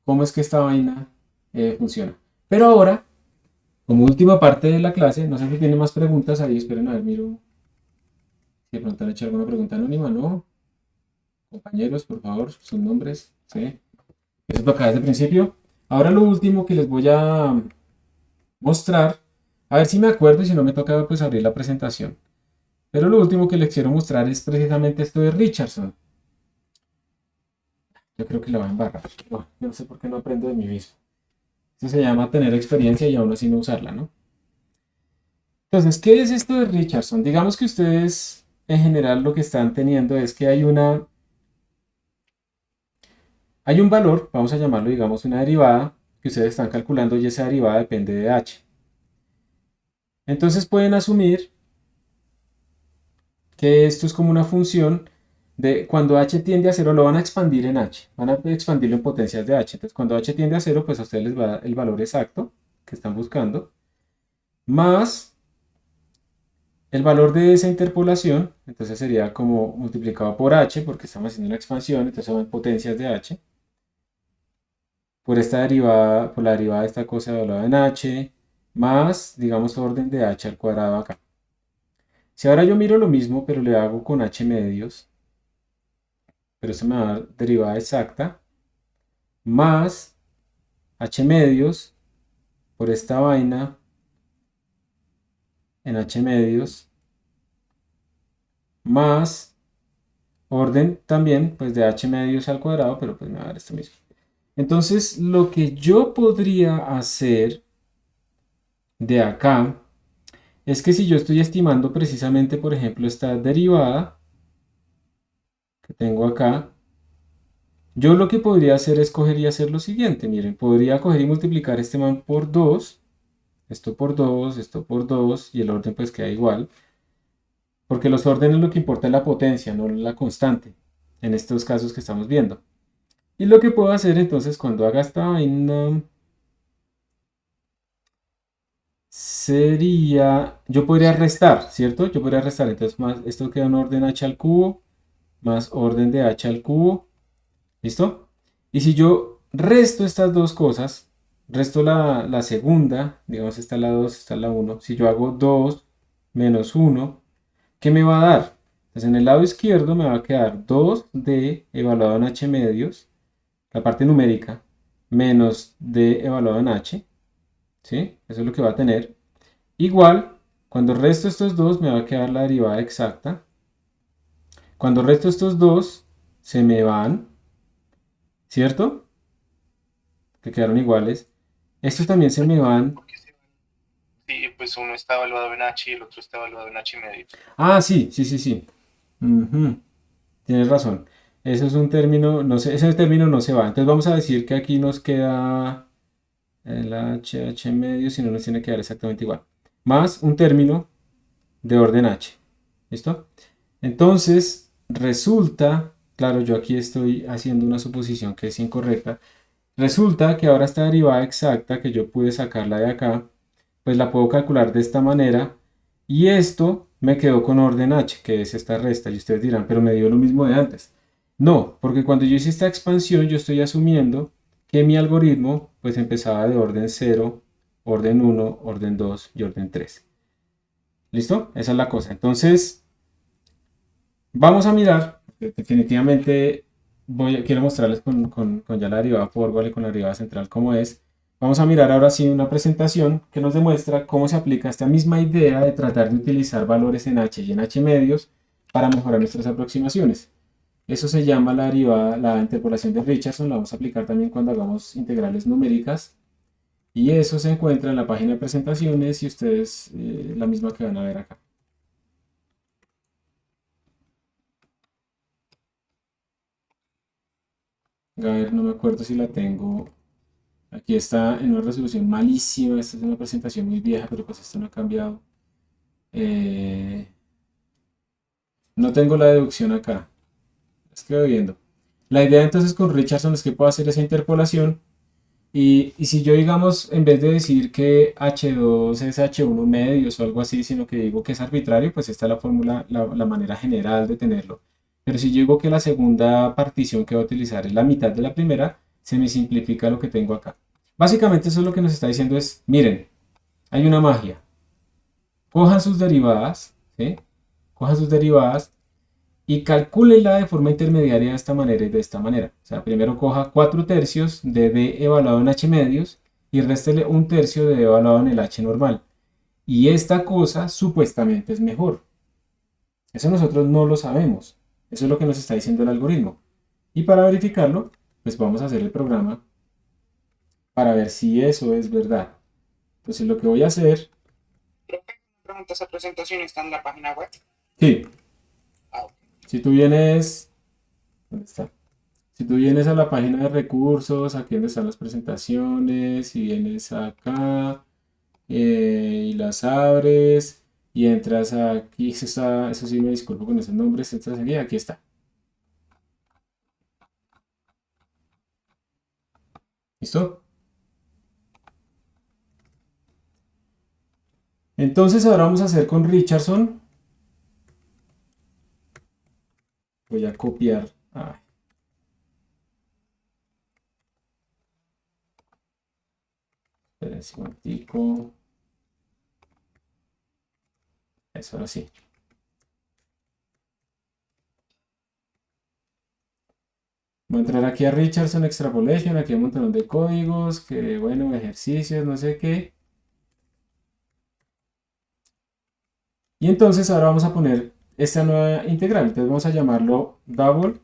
cómo es que esta vaina funciona. Pero ahora, como última parte de la clase, no sé si tienen más preguntas ahí, esperen a ver, miro. Si de pronto han hecho alguna pregunta anónima, ¿no? Compañeros, por favor, sus nombres, ¿sí? Eso toca desde el principio. Ahora lo último que les voy a mostrar, a ver si me acuerdo y si no me toca pues abrir la presentación. Pero lo último que les quiero mostrar es precisamente esto de Richardson. Yo creo que la voy a embarrar. Bueno, yo no sé por qué no aprendo de mí mismo. Eso se llama tener experiencia y aún así no usarla, ¿no? Entonces, ¿qué es esto de Richardson? Digamos que ustedes en general lo que están teniendo es que hay un valor, vamos a llamarlo, digamos, una derivada que ustedes están calculando y esa derivada depende de h. Entonces pueden asumir que esto es como una función de cuando h tiende a 0 lo van a expandir en h, van a expandirlo en potencias de h. Entonces cuando h tiende a 0, pues a ustedes les va a dar el valor exacto que están buscando, más el valor de esa interpolación, entonces sería como multiplicado por h, porque estamos haciendo una expansión, entonces van potencias de h, por esta derivada, por la derivada de esta cosa evaluada en h, más, digamos, orden de h al cuadrado acá. Si ahora yo miro lo mismo, pero le hago con h medios, pero esto me va a dar derivada exacta, más h medios por esta vaina en h medios, más orden también pues de h medios al cuadrado, pero pues me va a dar esto mismo. Entonces lo que yo podría hacer de acá es que si yo estoy estimando precisamente, por ejemplo, esta derivada que tengo acá, yo lo que podría hacer es coger y hacer lo siguiente. Miren, podría coger y multiplicar este man por 2, esto por 2, esto por 2, y el orden pues queda igual. Porque los órdenes lo que importa es la potencia, no la constante, en estos casos que estamos viendo. Y lo que puedo hacer entonces cuando haga esta vaina sería, yo podría restar, ¿cierto? Yo podría restar, entonces más, esto queda un orden h al cubo, más orden de h al cubo, ¿listo? Y si yo resto estas dos cosas, resto la segunda, digamos esta es la 2, esta es la 1, si yo hago 2 menos 1, ¿qué me va a dar? Entonces en el lado izquierdo me va a quedar 2d evaluado en h medios, la parte numérica, menos D evaluado en H, ¿sí? Eso es lo que va a tener. Igual, cuando resto estos dos me va a quedar la derivada exacta. Cuando resto estos dos, se me van, ¿cierto? Que quedaron iguales. Estos también se me van. Porque sí, pues uno está evaluado en H y el otro está evaluado en H medio. Ah, sí. Ujú, tienes razón. Eso es un término, no sé, ese término no se va. Entonces vamos a decir que aquí nos queda el H medio, si no nos tiene que dar exactamente igual. Más un término de orden H. ¿Listo? Entonces, resulta, claro, yo aquí estoy haciendo una suposición que es incorrecta. Resulta que ahora esta derivada exacta que yo pude sacarla de acá, pues la puedo calcular de esta manera. Y esto me quedó con orden H, que es esta resta. Y ustedes dirán, pero me dio lo mismo de antes. No, porque cuando yo hice esta expansión, yo estoy asumiendo que mi algoritmo pues empezaba de orden 0, orden 1, orden 2 y orden 3. ¿Listo? Esa es la cosa. Entonces, vamos a mirar. Definitivamente quiero mostrarles con ya la derivada forward y con la derivada central cómo es. Vamos a mirar ahora sí una presentación que nos demuestra cómo se aplica esta misma idea de tratar de utilizar valores en H y en H medios para mejorar nuestras aproximaciones. Eso se llama la derivada, la interpolación de Richardson. La vamos a aplicar también cuando hagamos integrales numéricas. Y eso se encuentra en la página de presentaciones y ustedes la misma que van a ver acá. A ver, no me acuerdo si la tengo. Aquí está en una resolución malísima. Esta es una presentación muy vieja, pero pues esto no ha cambiado. No tengo la deducción acá. La estoy viendo. La idea entonces con Richardson es que puedo hacer esa interpolación. Y si yo, digamos, en vez de decir que H2 es H1 medios o algo así, sino que digo que es arbitrario, pues esta es la fórmula, la manera general de tenerlo. Pero si yo digo que la segunda partición que voy a utilizar es la mitad de la primera, se me simplifica lo que tengo acá. Básicamente eso es lo que nos está diciendo es, miren, hay una magia. Cojan sus derivadas, ¿sí? Cojan sus derivadas y calcúlenla de forma intermediaria de esta manera y de esta manera. O sea, primero coja 4/3 de D evaluado en H medios y réstele 1/3 de D evaluado en el H normal. Y esta cosa supuestamente es mejor. Eso nosotros no lo sabemos. Eso es lo que nos está diciendo el algoritmo. Y para verificarlo, pues vamos a hacer el programa para ver si eso es verdad. Entonces lo que voy a hacer... Pregunta, ¿esa presentación está en la página web? Sí. Ah, ok. Si tú vienes... ¿Dónde está? Si tú vienes a la página de recursos, aquí donde están las presentaciones, y vienes acá y las abres y entras aquí, eso sí me disculpo con esos nombres, entras aquí está. ¿Listo? Entonces ahora vamos a hacer con Richardson. Voy a copiar. Espera un momentico. Eso ahora sí. Voy a entrar aquí a Richardson Extrapolation. Aquí hay un montón de códigos. Que bueno, ejercicios, no sé qué. Y entonces ahora vamos a poner esta nueva integral. Entonces vamos a llamarlo double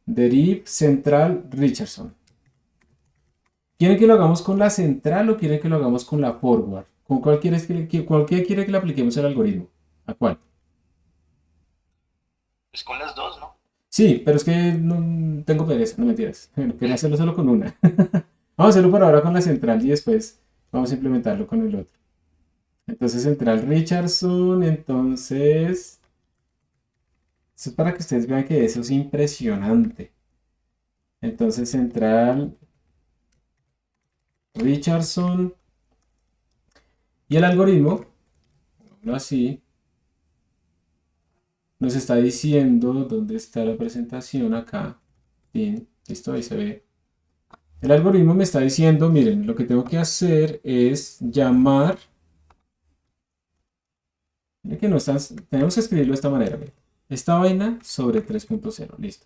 deriv central Richardson. ¿Quieren que lo hagamos con la central o quieren que lo hagamos con la forward? ¿Con cuál quiere que le apliquemos el algoritmo? ¿A cuál? Pues con las dos, ¿no? Sí, pero es que no tengo pereza, no mentiras. Quería hacerlo solo con una. Vamos a hacerlo por ahora con la central y después vamos a implementarlo con el otro. Entonces central Richardson, entonces... Esto es para que ustedes vean que eso es impresionante. Entonces central Richardson y el algoritmo, así, nos está diciendo dónde está la presentación acá. Bien, listo, ahí se ve. El algoritmo me está diciendo, miren, lo que tengo que hacer es llamar. Miren que no estás, tenemos que escribirlo de esta manera. Miren. Esta vaina sobre 3.0, listo.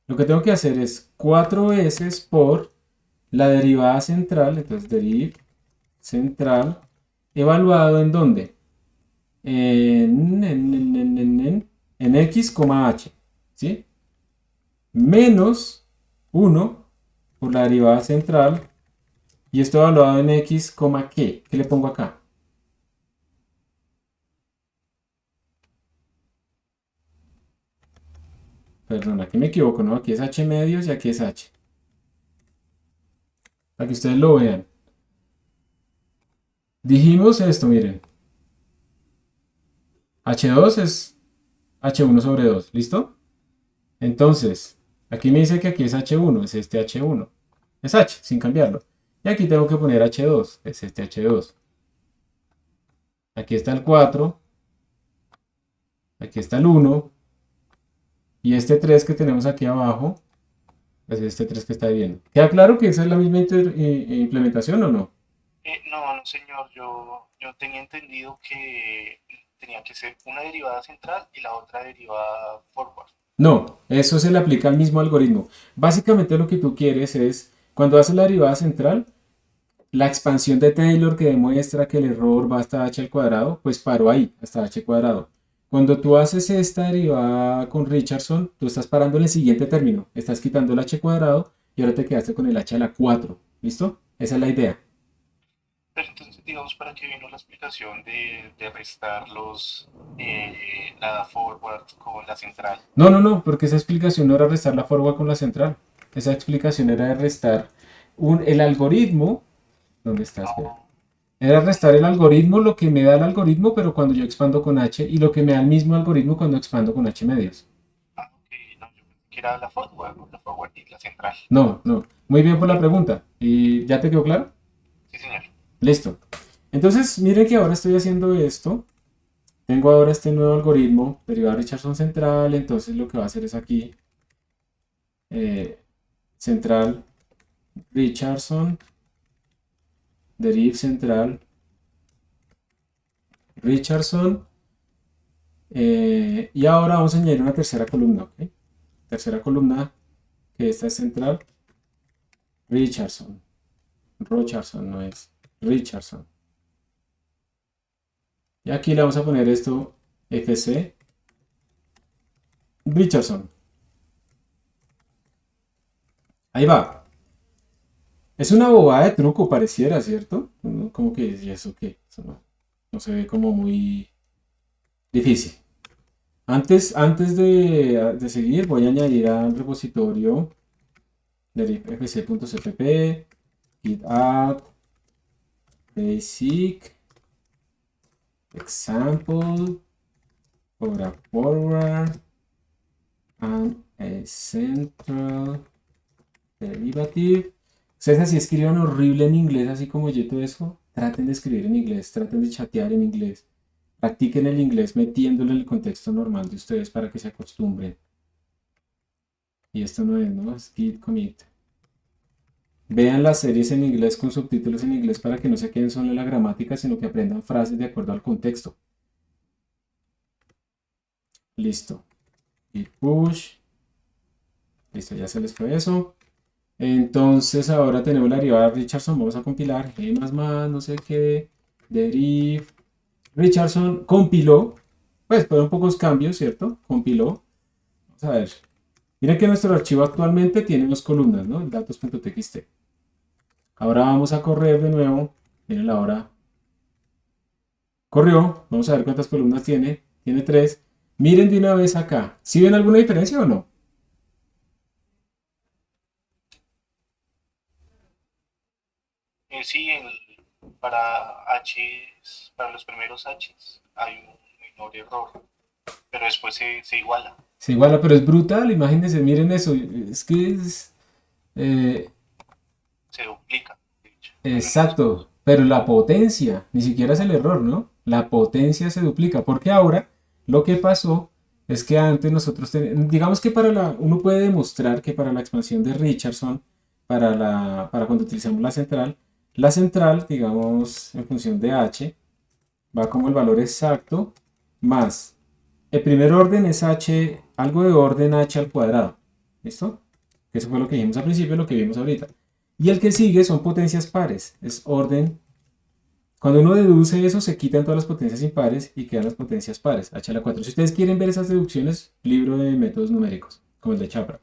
Lo que tengo que hacer es 4 veces por la derivada central, entonces deriv central, evaluado ¿en dónde? En x, h, ¿sí? Menos 1 por la derivada central, y esto evaluado en x, ¿qué? ¿Qué le pongo acá? Perdón, aquí me equivoco, ¿no? Aquí es h medios y aquí es h. Para que ustedes lo vean. Dijimos esto, miren. H2 es H1 sobre 2, ¿listo? Entonces, aquí me dice que aquí es H1, es este H1. Es H, sin cambiarlo. Y aquí tengo que poner H2, es este H2. Aquí está el 4. Aquí está el 1. Y este 3 que tenemos aquí abajo, es este 3 que está viendo. ¿Queda claro que esa es la misma implementación o no? No, no, señor, yo tenía entendido que tenía que ser una derivada central y la otra derivada forward. No, eso se le aplica al mismo algoritmo. Básicamente lo que tú quieres es, cuando haces la derivada central, la expansión de Taylor que demuestra que el error va hasta h al cuadrado, pues paró ahí, hasta h cuadrado. Cuando tú haces esta derivada con Richardson, tú estás parando en el siguiente término. Estás quitando el h cuadrado y ahora te quedaste con el h a la 4. ¿Listo? Esa es la idea. Pero entonces, digamos, ¿para qué vino la explicación de restar la forward con la central? No, porque esa explicación no era restar la forward con la central. Esa explicación era de restar el algoritmo. ¿Dónde estás? Espera. Era restar el algoritmo, lo que me da el algoritmo, pero cuando yo expando con h, y lo que me da el mismo algoritmo cuando expando con h medios. Ah, ok, no, yo pensé que era la forward y la central. No. Muy bien por la pregunta. ¿Y ya te quedó claro? Sí, señor. Listo. Entonces, miren que ahora estoy haciendo esto. Tengo ahora este nuevo algoritmo, derivada Richardson central. Entonces lo que va a hacer es aquí, central Richardson, deriv central Richardson. Y ahora vamos a añadir una tercera columna, ¿ok? Tercera columna, que esta es central Richardson. Richardson no es Richardson. Y aquí le vamos a poner esto FC Richardson. Ahí va. Es una bobada de truco, pareciera, ¿cierto? Como que, ¿y eso qué? Eso no se ve como muy difícil. Antes de seguir, voy a añadir al repositorio de fc.cpp git add basic example for a forward and a central derivative. Ustedes así escriban horrible en inglés, así como yo todo eso. Traten de escribir en inglés, traten de chatear en inglés. Practiquen el inglés metiéndolo en el contexto normal de ustedes para que se acostumbren. Y esto no es, ¿no? Es git commit. Vean las series en inglés con subtítulos en inglés para que no se queden solo en la gramática, sino que aprendan frases de acuerdo al contexto. Listo. Git push. Listo, ya se les fue eso. Entonces ahora tenemos la derivada Richardson. Vamos a compilar. G++, no sé qué. Deriv. Richardson compiló. Pues fueron pocos cambios, ¿cierto? Compiló. Vamos a ver. Miren que nuestro archivo actualmente tiene 2 columnas, ¿no? Datos.txt. Ahora vamos a correr de nuevo. Miren la hora. Corrió. Vamos a ver cuántas columnas tiene. Tiene 3. Miren de una vez acá. ¿Sí ven alguna diferencia o no? Sí, para los primeros H's hay un menor error, pero después se iguala. Se iguala, pero es brutal. Imagínense, miren eso. Es que es... Se duplica, de hecho. Exacto. Pero la potencia, ni siquiera es el error, ¿no? La potencia se duplica. Porque ahora lo que pasó es que antes nosotros digamos que uno puede demostrar que para la expansión de Richardson, para cuando utilizamos la central, digamos, en función de h, va como el valor exacto más el primer orden es h, algo de orden h al cuadrado, ¿Listo? Eso fue lo que dijimos al principio, lo que vimos ahorita. Y el que sigue son potencias pares, es orden. Cuando uno deduce eso, se quitan todas las potencias impares y quedan las potencias pares, h a la 4. Si ustedes quieren ver esas deducciones, libro de métodos numéricos, como el de Chapra.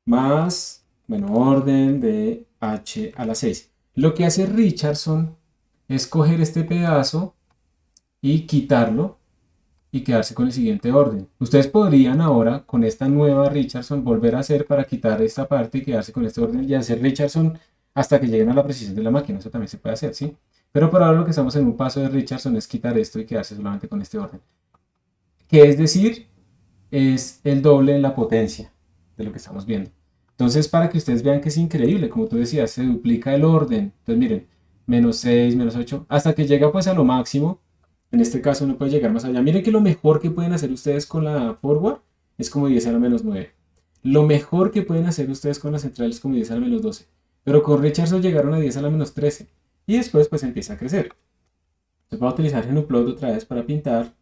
Más, bueno, orden de h a la 6. Lo que hace Richardson es coger este pedazo y quitarlo y quedarse con el siguiente orden. Ustedes podrían ahora, con esta nueva Richardson, volver a hacer para quitar esta parte y quedarse con este orden y hacer Richardson hasta que lleguen a la precisión de la máquina. Eso también se puede hacer, ¿sí? Pero por ahora lo que estamos en un paso de Richardson es quitar esto y quedarse solamente con este orden. Que es decir, es el doble en la potencia de lo que estamos viendo. Entonces, para que ustedes vean que es increíble, como tú decías, se duplica el orden. Entonces, miren, menos 6, menos 8, hasta que llega pues a lo máximo. En este caso no puede llegar más allá. Miren que lo mejor que pueden hacer ustedes con la forward es como 10 a la menos 9. Lo mejor que pueden hacer ustedes con la central es como 10 a la menos 12. Pero con Richardson llegaron a 10 a la menos 13. Y después pues empieza a crecer. Entonces voy a utilizar GnuPlot otra vez para pintar.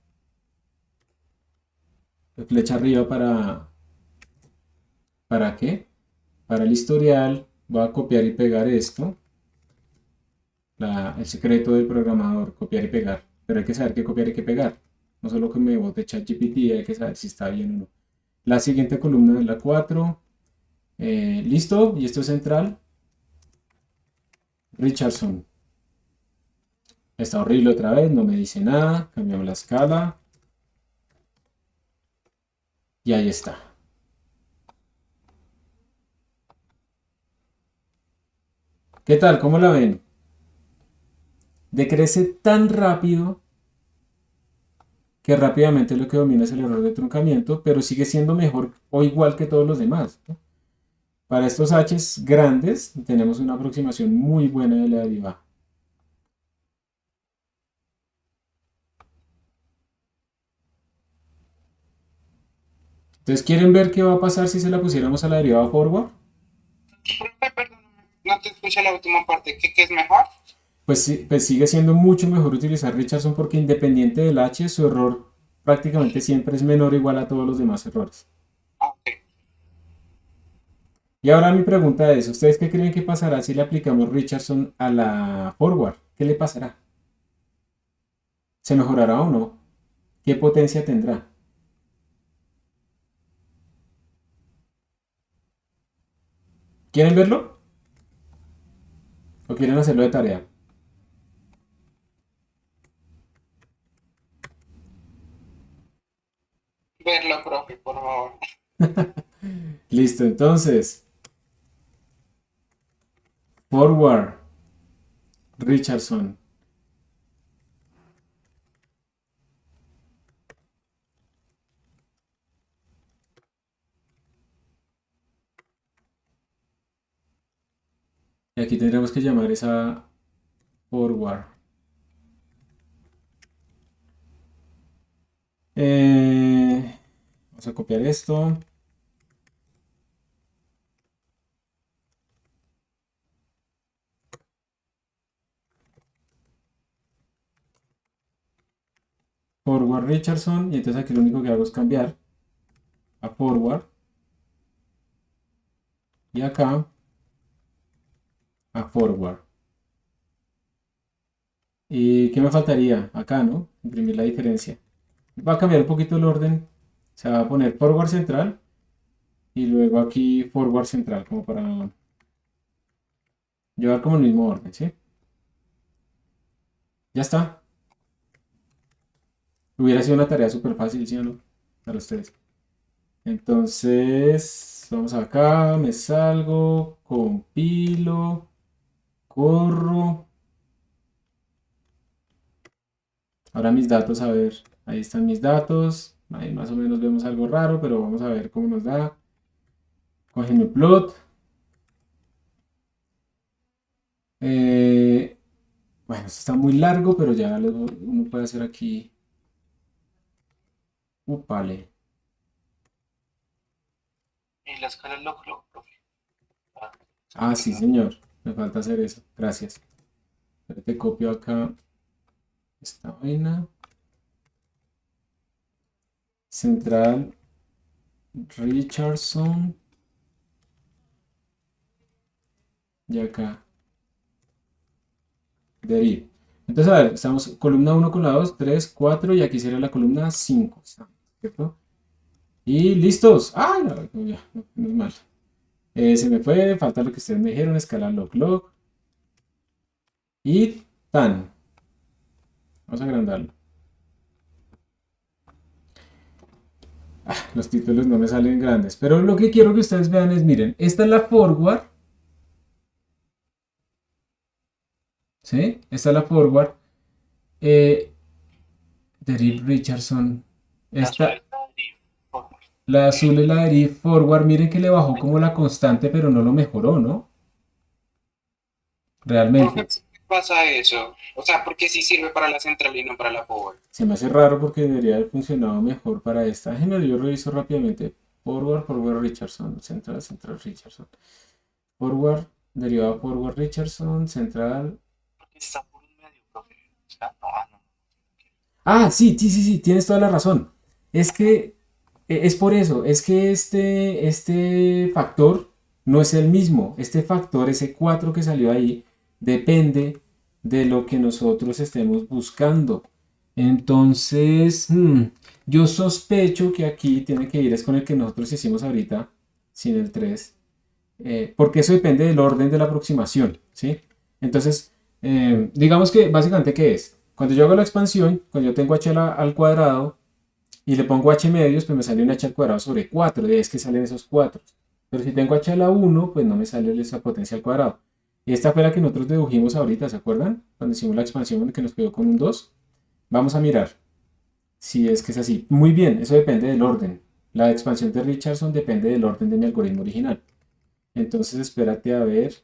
Flecha arriba ¿para qué? Para el historial. Voy a copiar y pegar esto. El secreto del programador, copiar y pegar. Pero hay que saber qué copiar y qué pegar. No solo que me bote ChatGPT, hay que saber si está bien o no. La siguiente columna es la 4. Listo, y esto es central. Richardson. Está horrible otra vez, no me dice nada. Cambiamos la escala. Y ahí está. ¿Qué tal? ¿Cómo la ven? Decrece tan rápido que rápidamente lo que domina es el error de truncamiento, pero sigue siendo mejor o igual que todos los demás, ¿no? Para estos H's grandes tenemos una aproximación muy buena de la derivada. Entonces, ¿quieren ver qué va a pasar si se la pusiéramos a la derivada forward? Profe, perdóname, no te escuché la última parte. ¿Qué es mejor? Pues sigue siendo mucho mejor utilizar Richardson porque independiente del H, su error prácticamente siempre es menor o igual a todos los demás errores. Ok. Y ahora mi pregunta es, ¿ustedes qué creen que pasará si le aplicamos Richardson a la forward? ¿Qué le pasará? ¿Se mejorará o no? ¿Qué potencia tendrá? ¿Quieren verlo? ¿O quieren hacerlo de tarea? Verlo, profe, por favor. Listo, entonces. Forward. Richardson. Y aquí tendremos que llamar esa forward. Vamos a copiar esto. Forward Richardson. Y entonces aquí lo único que hago es cambiar a forward. Y acá a forward. ¿Y qué me faltaría? Acá, ¿no? Imprimir la diferencia. Va a cambiar un poquito el orden. Se va a poner forward central. Y luego aquí forward central, como para llevar como el mismo orden, ¿sí? Ya está. Hubiera sido una tarea súper fácil, ¿sí o no? Para ustedes. Entonces, vamos acá, me salgo, compilo, corro. Ahora mis datos, a ver, ahí están mis datos. Ahí más o menos vemos algo raro, pero vamos a ver cómo nos da. Con GnuPlot. Bueno, esto está muy largo, pero ya uno puede hacer aquí. Upale. Y la escala log, profe. Ah, sí, señor. Me falta hacer eso. Gracias. Te copio acá esta vaina. Central Richardson. y acá deriv. Entonces, a ver, estamos columna 1 con la 2, 3, 4 y aquí sería la columna 5, ¿cierto? Y listos. ¡Ay! No, ya, no es mal. Se me fue, falta lo que ustedes me dijeron, escalar log. Y tan. Vamos a agrandarlo. Los títulos no me salen grandes, pero lo que quiero que ustedes vean es, miren, esta es la forward. ¿Sí? Esta es la forward. Deriv Richardson. Esta, la azul es la deriv forward. Miren que le bajó como la constante, pero no lo mejoró, ¿no? Realmente. ¿Por qué pasa eso? O sea, ¿por qué sí sirve para la central y no para la forward? Se me hace raro porque debería haber funcionado mejor para esta. Déjenme, yo reviso rápidamente. Forward Richardson. Central Richardson. Forward, derivado forward Richardson. Central. Porque está por un medio, profe. Está, no. Ah, sí, tienes toda la razón. Es que es por eso, es que este factor no es el mismo. Este factor, ese 4 que salió ahí, depende de lo que nosotros estemos buscando. Entonces, yo sospecho que aquí tiene que ir es con el que nosotros hicimos ahorita, sin el 3, porque eso depende del orden de la aproximación, ¿sí? Entonces, digamos que básicamente, ¿qué es? Cuando yo hago la expansión, cuando yo tengo h al cuadrado y le pongo h medios, pues me sale un h al cuadrado sobre 4, de ahí es que salen esos 4. Pero si tengo h a la 1, pues no me sale esa potencia al cuadrado. Y esta fue la que nosotros dedujimos ahorita, ¿se acuerdan? Cuando hicimos la expansión que nos quedó con un 2. Vamos a mirar si es que es así. Muy bien, eso depende del orden. La expansión de Richardson depende del orden de mi algoritmo original. Entonces espérate a ver.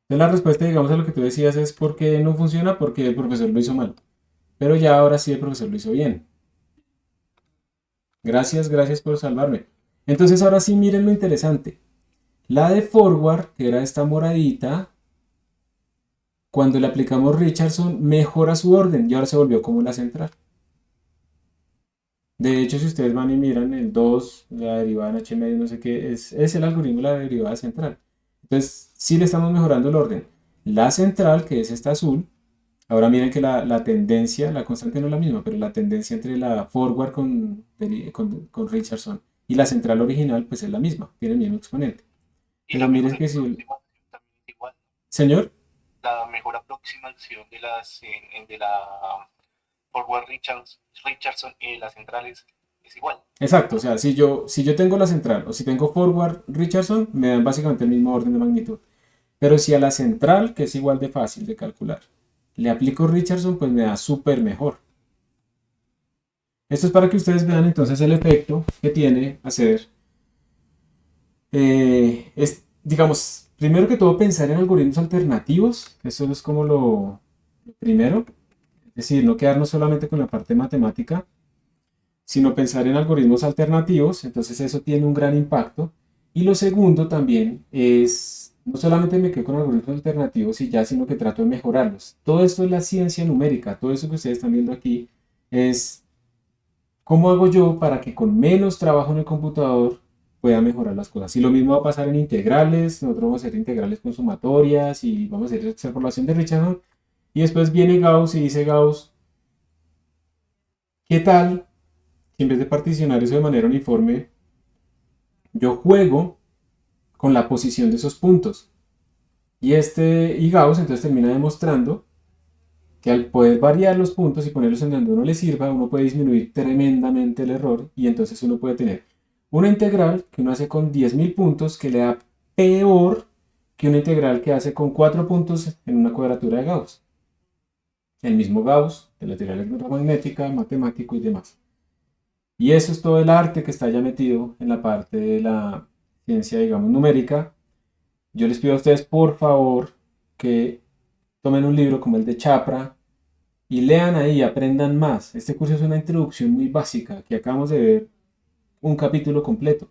Entonces la respuesta, digamos, a lo que tú decías es ¿por qué no funciona? Porque el profesor lo hizo mal. Pero ya ahora sí el profesor lo hizo bien. Gracias por salvarme. Entonces ahora sí miren lo interesante. La de forward, que era esta moradita, cuando le aplicamos Richardson, mejora su orden y ahora se volvió como la central. De hecho, si ustedes van y miran el 2, la derivada en h medio, no sé qué, es el algoritmo de la derivada central. Entonces, sí le estamos mejorando el orden. La central, que es esta azul, ahora miren que la tendencia, la constante no es la misma, pero la tendencia entre la forward con Richardson y la central original, pues es la misma, tiene el mismo exponente. Y Pero la miren mejor que si... aproximación también es igual. Señor, La mejor aproximación de de la forward Richardson y las centrales es igual. exacto, o sea, si yo tengo la central o si tengo forward Richardson, me dan básicamente el mismo orden de magnitud. Pero si a la central, que es igual de fácil de calcular, le aplico Richardson, pues me da súper mejor. Esto es para que ustedes vean entonces el efecto que tiene hacer, digamos, primero que todo pensar en algoritmos alternativos, eso es como lo primero, es decir, no quedarnos solamente con la parte matemática, sino pensar en algoritmos alternativos, entonces eso tiene un gran impacto. Y lo segundo también es, no solamente me quedo con algoritmos alternativos y ya, sino que trato de mejorarlos. Todo esto es la ciencia numérica, todo eso que ustedes están viendo aquí es cómo hago yo para que con menos trabajo en el computador pueda mejorar las cosas. Y lo mismo va a pasar en integrales, nosotros vamos a hacer integrales con sumatorias y vamos a hacer extrapolación de Richardson. Y después viene Gauss y dice Gauss, ¿qué tal si en vez de particionar eso de manera uniforme, yo juego con la posición de esos puntos? Y Gauss entonces termina demostrando que al poder variar los puntos y ponerlos en donde uno le sirva, uno puede disminuir tremendamente el error y entonces uno puede tener una integral que uno hace con 10.000 puntos que le da peor que una integral que hace con 4 puntos en una cuadratura de Gauss. El mismo Gauss, de la teoría electromagnética, matemático y demás. Y eso es todo el arte que está ya metido en la parte de la ciencia, digamos, numérica. Yo les pido a ustedes, por favor, que tomen un libro como el de Chapra y lean ahí, aprendan más. Este curso es una introducción muy básica, que acabamos de ver un capítulo completo,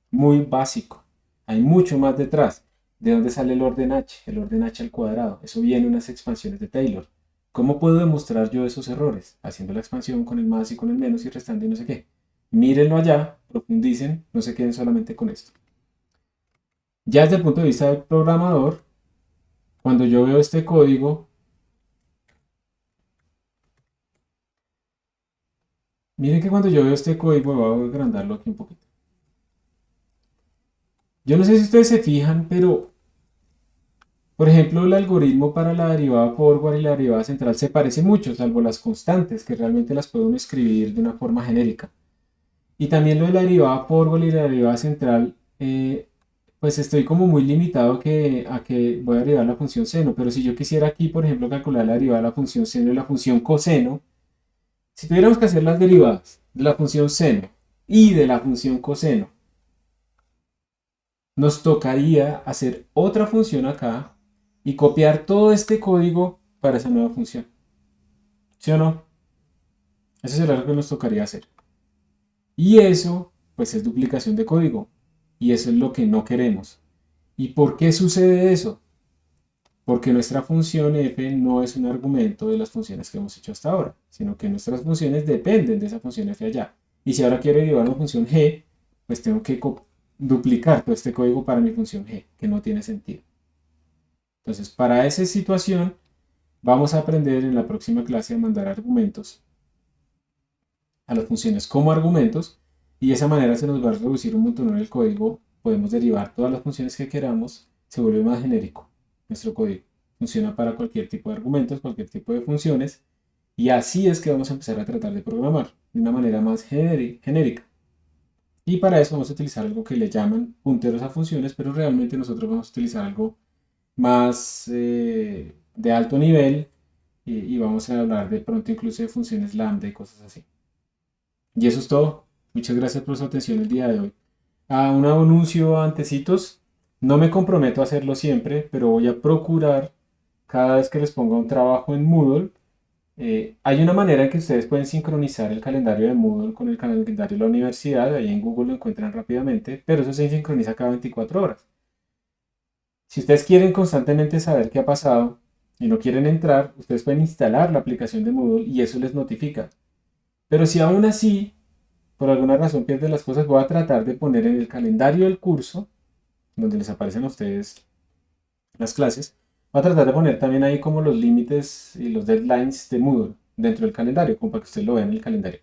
muy básico. Hay mucho más detrás. ¿De dónde sale el orden H? El orden H al cuadrado. Eso viene en unas expansiones de Taylor. ¿Cómo puedo demostrar yo esos errores? Haciendo la expansión con el más y con el menos y restando y no sé qué. Mírenlo allá, profundicen, no se queden solamente con esto. Ya desde el punto de vista del programador, cuando yo veo este código, miren que cuando yo veo este código, voy a agrandarlo aquí un poquito. Yo no sé si ustedes se fijan, pero por ejemplo, el algoritmo para la derivada forward y la derivada central se parece mucho, salvo las constantes, que realmente las puedo uno escribir de una forma genérica. Y también lo de la derivada forward y la derivada central, pues estoy como muy limitado a que voy a derivar la función seno, pero si yo quisiera aquí, por ejemplo, calcular la derivada de la función seno y la función coseno, si tuviéramos que hacer las derivadas de la función seno y de la función coseno, nos tocaría hacer otra función acá y copiar todo este código para esa nueva función. ¿Sí o no? Eso será lo que nos tocaría hacer. Y eso, pues es duplicación de código. Y eso es lo que no queremos. ¿Y por qué sucede eso? Porque nuestra función f no es un argumento de las funciones que hemos hecho hasta ahora, sino que nuestras funciones dependen de esa función f allá. Y si ahora quiero derivar una función g, pues tengo que duplicar todo este código para mi función g, que no tiene sentido. Entonces, para esa situación, vamos a aprender en la próxima clase a mandar argumentos a las funciones como argumentos, y de esa manera se nos va a reducir un montón el código. Podemos derivar todas las funciones que queramos, se vuelve más genérico nuestro código. Funciona para cualquier tipo de argumentos, cualquier tipo de funciones, y así es que vamos a empezar a tratar de programar de una manera más genérica. Y para eso vamos a utilizar algo que le llaman punteros a funciones, pero realmente nosotros vamos a utilizar algo más de alto nivel, y vamos a hablar de pronto incluso de funciones lambda y cosas así. Y eso es todo. Muchas gracias por su atención el día de hoy. Un anuncio antecitos. No me comprometo a hacerlo siempre, pero voy a procurar cada vez que les ponga un trabajo en Moodle. Hay una manera en que ustedes pueden sincronizar el calendario de Moodle con el calendario de la universidad. Ahí en Google lo encuentran rápidamente, pero eso se sincroniza cada 24 horas. Si ustedes quieren constantemente saber qué ha pasado y no quieren entrar, ustedes pueden instalar la aplicación de Moodle y eso les notifica. Pero si aún así, por alguna razón pierden las cosas, voy a tratar de poner en el calendario del curso, donde les aparecen a ustedes las clases, voy a tratar de poner también ahí como los límites y los deadlines de Moodle dentro del calendario, como para que ustedes lo vean en el calendario.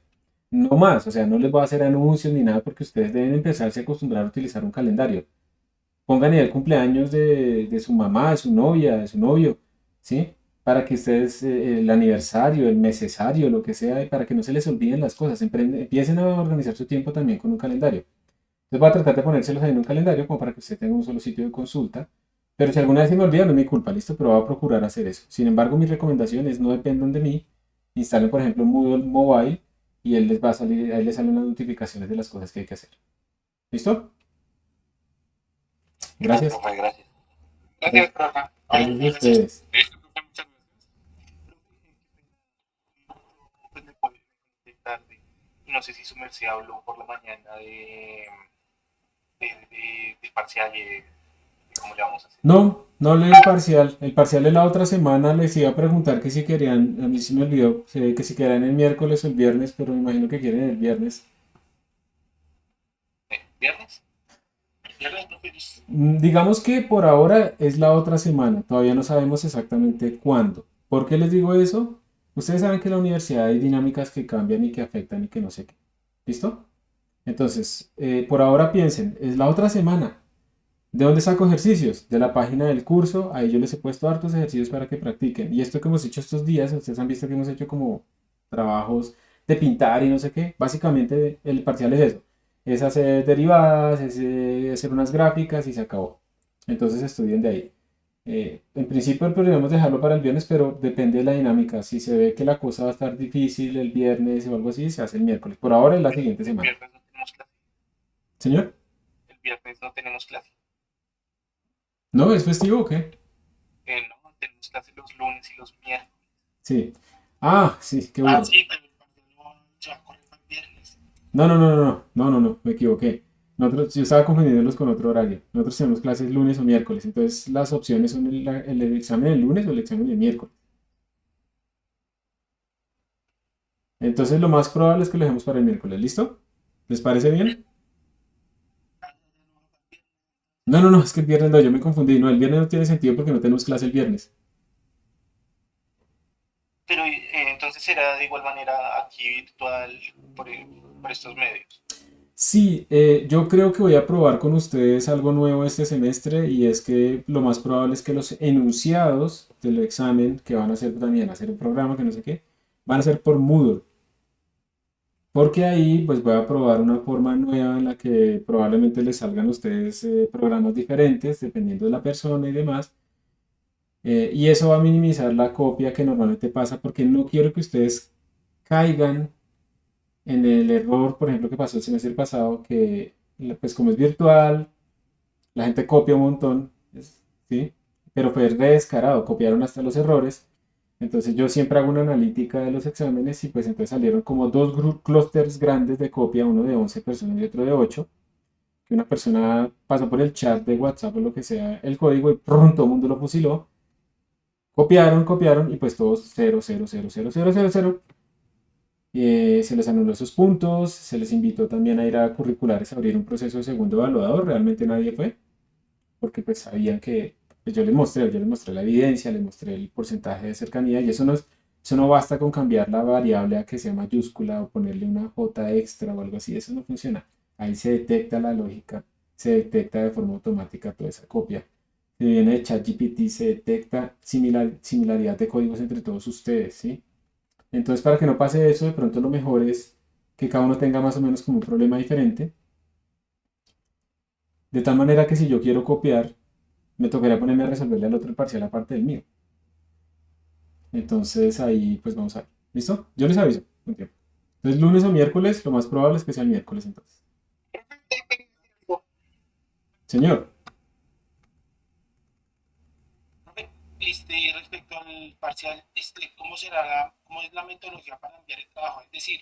No más, o sea, no les voy a hacer anuncios ni nada porque ustedes deben empezarse a acostumbrar a utilizar un calendario. Pongan ahí el cumpleaños de su mamá, de su novia, de su novio, ¿sí? Para que ustedes, el aniversario, el mesesario, lo que sea, y para que no se les olviden las cosas, empiecen a organizar su tiempo también con un calendario. Entonces voy a tratar de ponérselos ahí en un calendario como para que usted tenga un solo sitio de consulta. Pero si alguna vez se me olvida, no es mi culpa, listo, pero voy a procurar hacer eso. Sin embargo, mis recomendaciones no dependan de mí. Instalen, por ejemplo, Moodle Mobile y él les va a salir, ahí les salen las notificaciones de las cosas que hay que hacer. ¿Listo? Gracias. Profe, gracias. Gracias, profe. Gracias a ustedes. Listo, profe, muchas gracias. Pues me puede de tarde. Y no sé si su merced habló por la mañana de parcial y de cómo le vamos a hacer. No, no leí el parcial. El parcial de la otra semana les iba a preguntar que si querían, a mí se me olvidó, que si querían el miércoles o el viernes, pero me imagino que quieren el viernes. ¿Viernes? ¿Viernes, profe? Digamos que por ahora es la otra semana, todavía no sabemos exactamente cuándo. ¿Por qué les digo eso? Ustedes saben que en la universidad hay dinámicas que cambian y que afectan y que no sé qué. ¿Listo? Entonces, por ahora piensen, es la otra semana. ¿De dónde saco ejercicios? De la página del curso. Ahí yo les he puesto hartos ejercicios para que practiquen. Y esto que hemos hecho estos días, ustedes han visto que hemos hecho como trabajos de pintar y no sé qué. Básicamente el parcial es eso. Es hacer derivadas, es hacer unas gráficas y se acabó. Entonces estudien de ahí. En principio podríamos dejarlo para el viernes, pero depende de la dinámica. Si se ve que la cosa va a estar difícil el viernes o algo así, se hace el miércoles. Por ahora es la siguiente El semana. viernes no tenemos clase. ¿Señor? El viernes no tenemos clase. ¿No? ¿Es festivo o qué? No, tenemos clase los lunes y los miércoles. Sí. Ah, sí, qué bueno. Sí, pero el partido no se va a correr para el viernes. No, me equivoqué. Nosotros, yo estaba confundiéndolos con otro horario. Nosotros tenemos clases lunes o miércoles, entonces las opciones son el examen el lunes o el examen el miércoles. Entonces lo más probable es que lo dejemos para el miércoles, ¿listo? ¿Les parece bien? No, no, no, es que el viernes no, yo me confundí. No, el viernes no tiene sentido porque no tenemos clase el viernes. Pero entonces será de igual manera aquí virtual por estos medios. Sí, yo creo que voy a probar con ustedes algo nuevo este semestre y es que lo más probable es que los enunciados del examen que van a hacer también, hacer un programa que no sé qué, van a ser por Moodle. Porque ahí pues voy a probar una forma nueva en la que probablemente les salgan a ustedes programas diferentes dependiendo de la persona y demás. Y eso va a minimizar la copia que normalmente pasa porque no quiero que ustedes caigan en el error, por ejemplo, que pasó el semestre pasado, que pues como es virtual, la gente copia un montón, ¿sí? Pero fue re descarado, copiaron hasta los errores. Entonces yo siempre hago una analítica de los exámenes y pues entonces salieron como dos clústeres grandes de copia, uno de 11 personas y otro de 8, que una persona pasó por el chat de WhatsApp o lo que sea el código y pronto todo el mundo lo fusiló. Copiaron y pues todos 0, 0, 0, 0, 0, 0, 0. Se les anuló esos puntos, se les invitó también a ir a curriculares a abrir un proceso de segundo evaluador, realmente nadie fue, porque pues sabían que pues yo les mostré la evidencia, les mostré el porcentaje de cercanía y eso no basta con cambiar la variable a que sea mayúscula o ponerle una J extra o algo así, eso no funciona. Ahí se detecta la lógica, se detecta de forma automática toda esa copia. Si viene de ChatGPT, se detecta similaridad de códigos entre todos ustedes, ¿sí? Entonces, para que no pase eso, de pronto lo mejor es que cada uno tenga más o menos como un problema diferente. De tal manera que si yo quiero copiar, me tocaría ponerme a resolverle al otro el parcial aparte del mío. Entonces ahí pues vamos a ver. ¿Listo? Yo les aviso con tiempo. Entonces lunes o miércoles, lo más probable es que sea el miércoles entonces. Señor, Respecto al parcial, cómo es la metodología para enviar el trabajo? Es decir,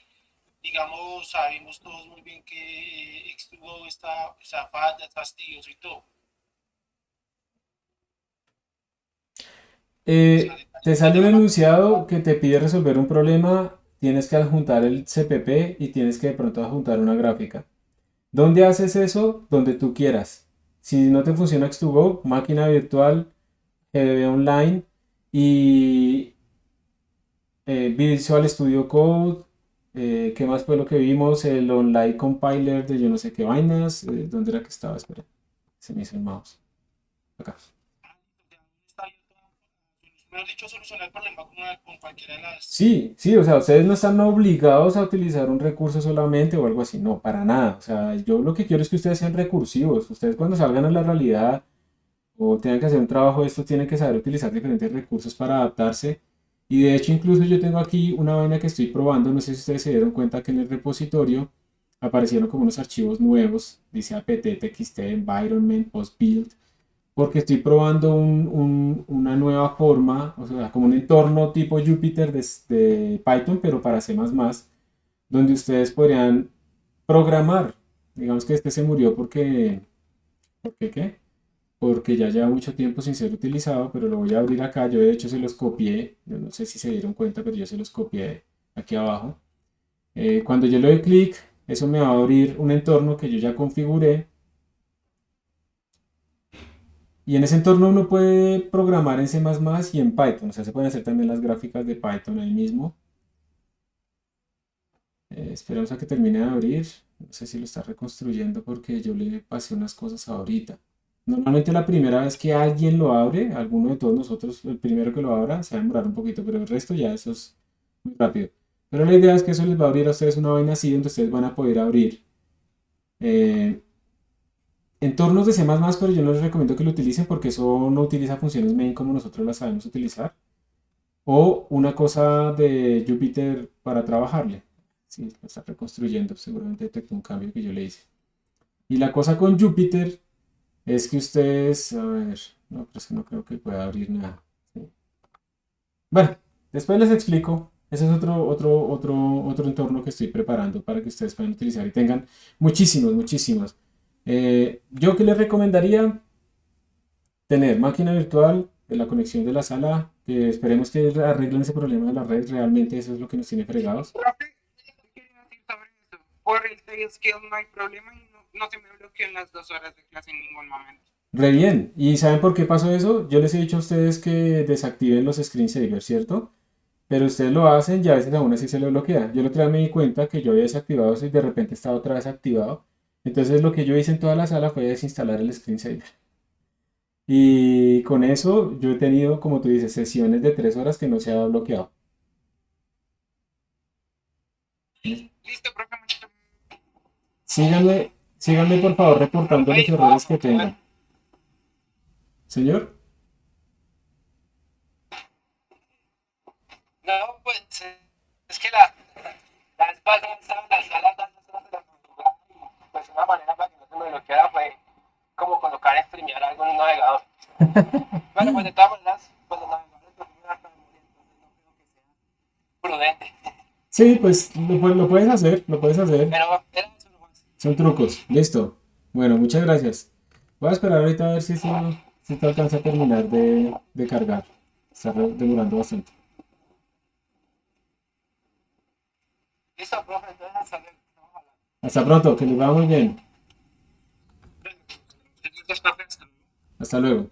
digamos, sabemos todos muy bien que X2Go está falla, es fastidioso y todo. te sale un enunciado que te pide resolver un problema, tienes que adjuntar el CPP y tienes que de pronto adjuntar una gráfica. ¿Dónde haces eso? Donde tú quieras. Si no te funciona X2Go, máquina virtual, GDB online y Visual Studio Code. ¿Qué más fue lo que vimos? El online compiler de yo no sé qué vainas. ¿Dónde era que estaba? Espera, se me hizo el mouse. Acá. Está abierto mejor dicho, solucionar el problema con cualquiera de las... Sí, sí, o sea, ustedes no están obligados a utilizar un recurso solamente o algo así, no, para nada. O sea, yo lo que quiero es que ustedes sean recursivos. Ustedes cuando salgan a la realidad o tengan que hacer un trabajo de esto, tienen que saber utilizar diferentes recursos para adaptarse. Y de hecho, incluso yo tengo aquí una vaina que estoy probando, no sé si ustedes se dieron cuenta que en el repositorio aparecieron como unos archivos nuevos, dice apt, txt, environment, postbuild, porque estoy probando una nueva forma, o sea, como un entorno tipo Jupyter de Python, pero para C++, donde ustedes podrían programar. Digamos que este se murió ¿por qué? Porque ya lleva mucho tiempo sin ser utilizado, pero lo voy a abrir acá. Yo de hecho se los copié, yo no sé si se dieron cuenta, pero yo se los copié aquí abajo. Cuando yo le doy clic, eso me va a abrir un entorno que yo ya configuré. Y en ese entorno uno puede programar en C++ y en Python. O sea, se pueden hacer también las gráficas de Python ahí mismo. Esperamos a que termine de abrir. No sé si lo está reconstruyendo porque yo le pasé unas cosas ahorita. Normalmente la primera vez que alguien lo abre, alguno de todos nosotros, el primero que lo abra, se va a demorar un poquito, pero el resto ya eso es muy rápido. Pero la idea es que eso les va a abrir a ustedes una vaina así donde ustedes van a poder abrir entornos de C++, pero yo no les recomiendo que lo utilicen porque eso no utiliza funciones main como nosotros las sabemos utilizar. O una cosa de Jupyter para trabajarle. Sí, lo está reconstruyendo, seguramente detectó un cambio que yo le hice. Y la cosa con Jupyter es que ustedes, a ver, no, pero es que no creo que pueda abrir nada. Sí. Bueno, después les explico. Ese es otro entorno que estoy preparando para que ustedes puedan utilizar y tengan muchísimos. Yo que les recomendaría tener máquina virtual, la conexión de la sala, que esperemos que arreglen ese problema de la red, realmente eso es lo que nos tiene fregados. Profe, ¿qué quería decir sobre eso? Por el Tailscale no hay problema y no se me bloqueó en las 2 horas de clase en ningún momento. Re bien. ¿Y saben por qué pasó eso? Yo les he dicho a ustedes que desactiven los screensavers, ¿cierto? Pero ustedes lo hacen y a veces aún así se les bloquea. Yo el otro día me di cuenta que yo había desactivado eso y de repente estaba otra vez activado. Entonces lo que yo hice en toda la sala fue desinstalar el screensaver. Y con eso yo he tenido, como tú dices, sesiones de 3 horas que no se ha bloqueado. Listo, profe, muchas gracias. Síganme por favor reportando los errores que tengan. Señor, No, pues es que la vez pasada estaba en la sala dando de la cultura y pues una manera para que no se me bloqueara fue como colocar streamear algo en un navegador. Bueno, pues de todas maneras, pues los navegadores consumen harta memoria, entonces no creo que sea prudente. sí, pues lo puedes hacer, lo puedes hacer. Pero era eso nomás. Son trucos, listo. Bueno, muchas gracias. Voy a esperar ahorita a ver si te alcanza a terminar de cargar. Está demorando bastante. Listo, profe, entonces hasta luego. Estamos hablando. Hasta pronto, que les va muy bien. Muchas gracias. Hasta luego.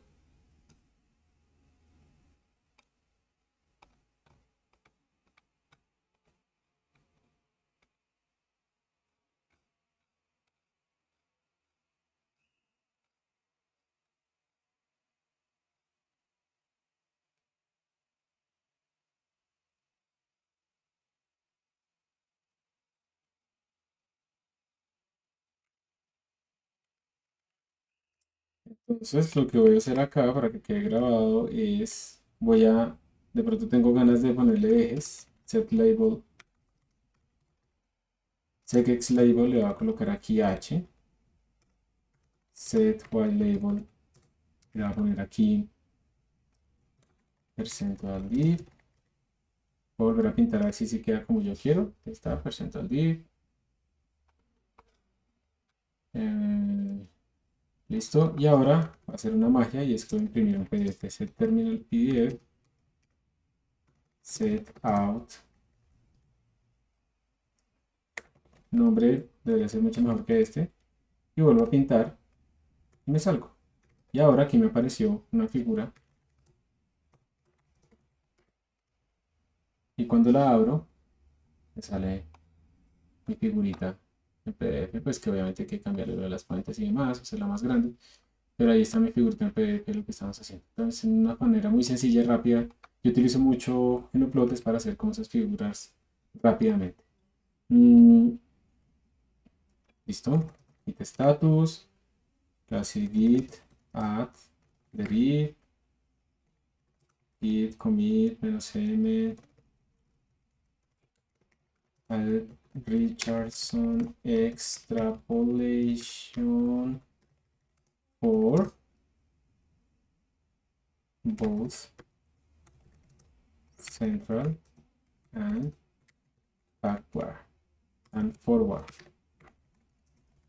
Entonces, lo que voy a hacer acá para que quede grabado es, de pronto tengo ganas de ponerle ejes, set label, segex label, le voy a colocar aquí h, set y label, le voy a poner aquí percentual div, voy a volver a pintar así si queda como yo quiero, está percentual div, listo, y ahora voy a hacer una magia y es que voy a imprimir un PDF, set terminal PDF, set out, nombre debería ser mucho mejor que este, y vuelvo a pintar y me salgo. Y ahora aquí me apareció una figura y cuando la abro me sale mi figurita en PDF, pues que obviamente hay que cambiarle lo de las fuentes y demás, hacerla más grande, pero ahí está mi figurita en PDF, lo que estamos haciendo. Entonces, de una manera muy sencilla y rápida, yo utilizo mucho en Uplotes para hacer como esas figuras rápidamente. Listo, git status, clase git add deriv, git commit -m, add Richardson extrapolation for both central and backward and forward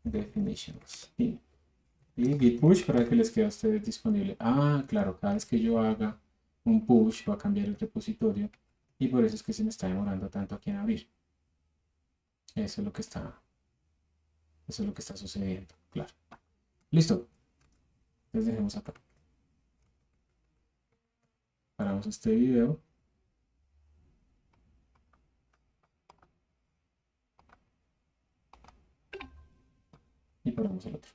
definitions. Y git push para que les quede a ustedes disponible. Ah, claro, cada vez que yo haga un push va a cambiar el repositorio y por eso es que se me está demorando tanto aquí en abrir. Eso es lo que está sucediendo, claro. Listo. Entonces dejemos acá. Paramos este video. Y paramos el otro.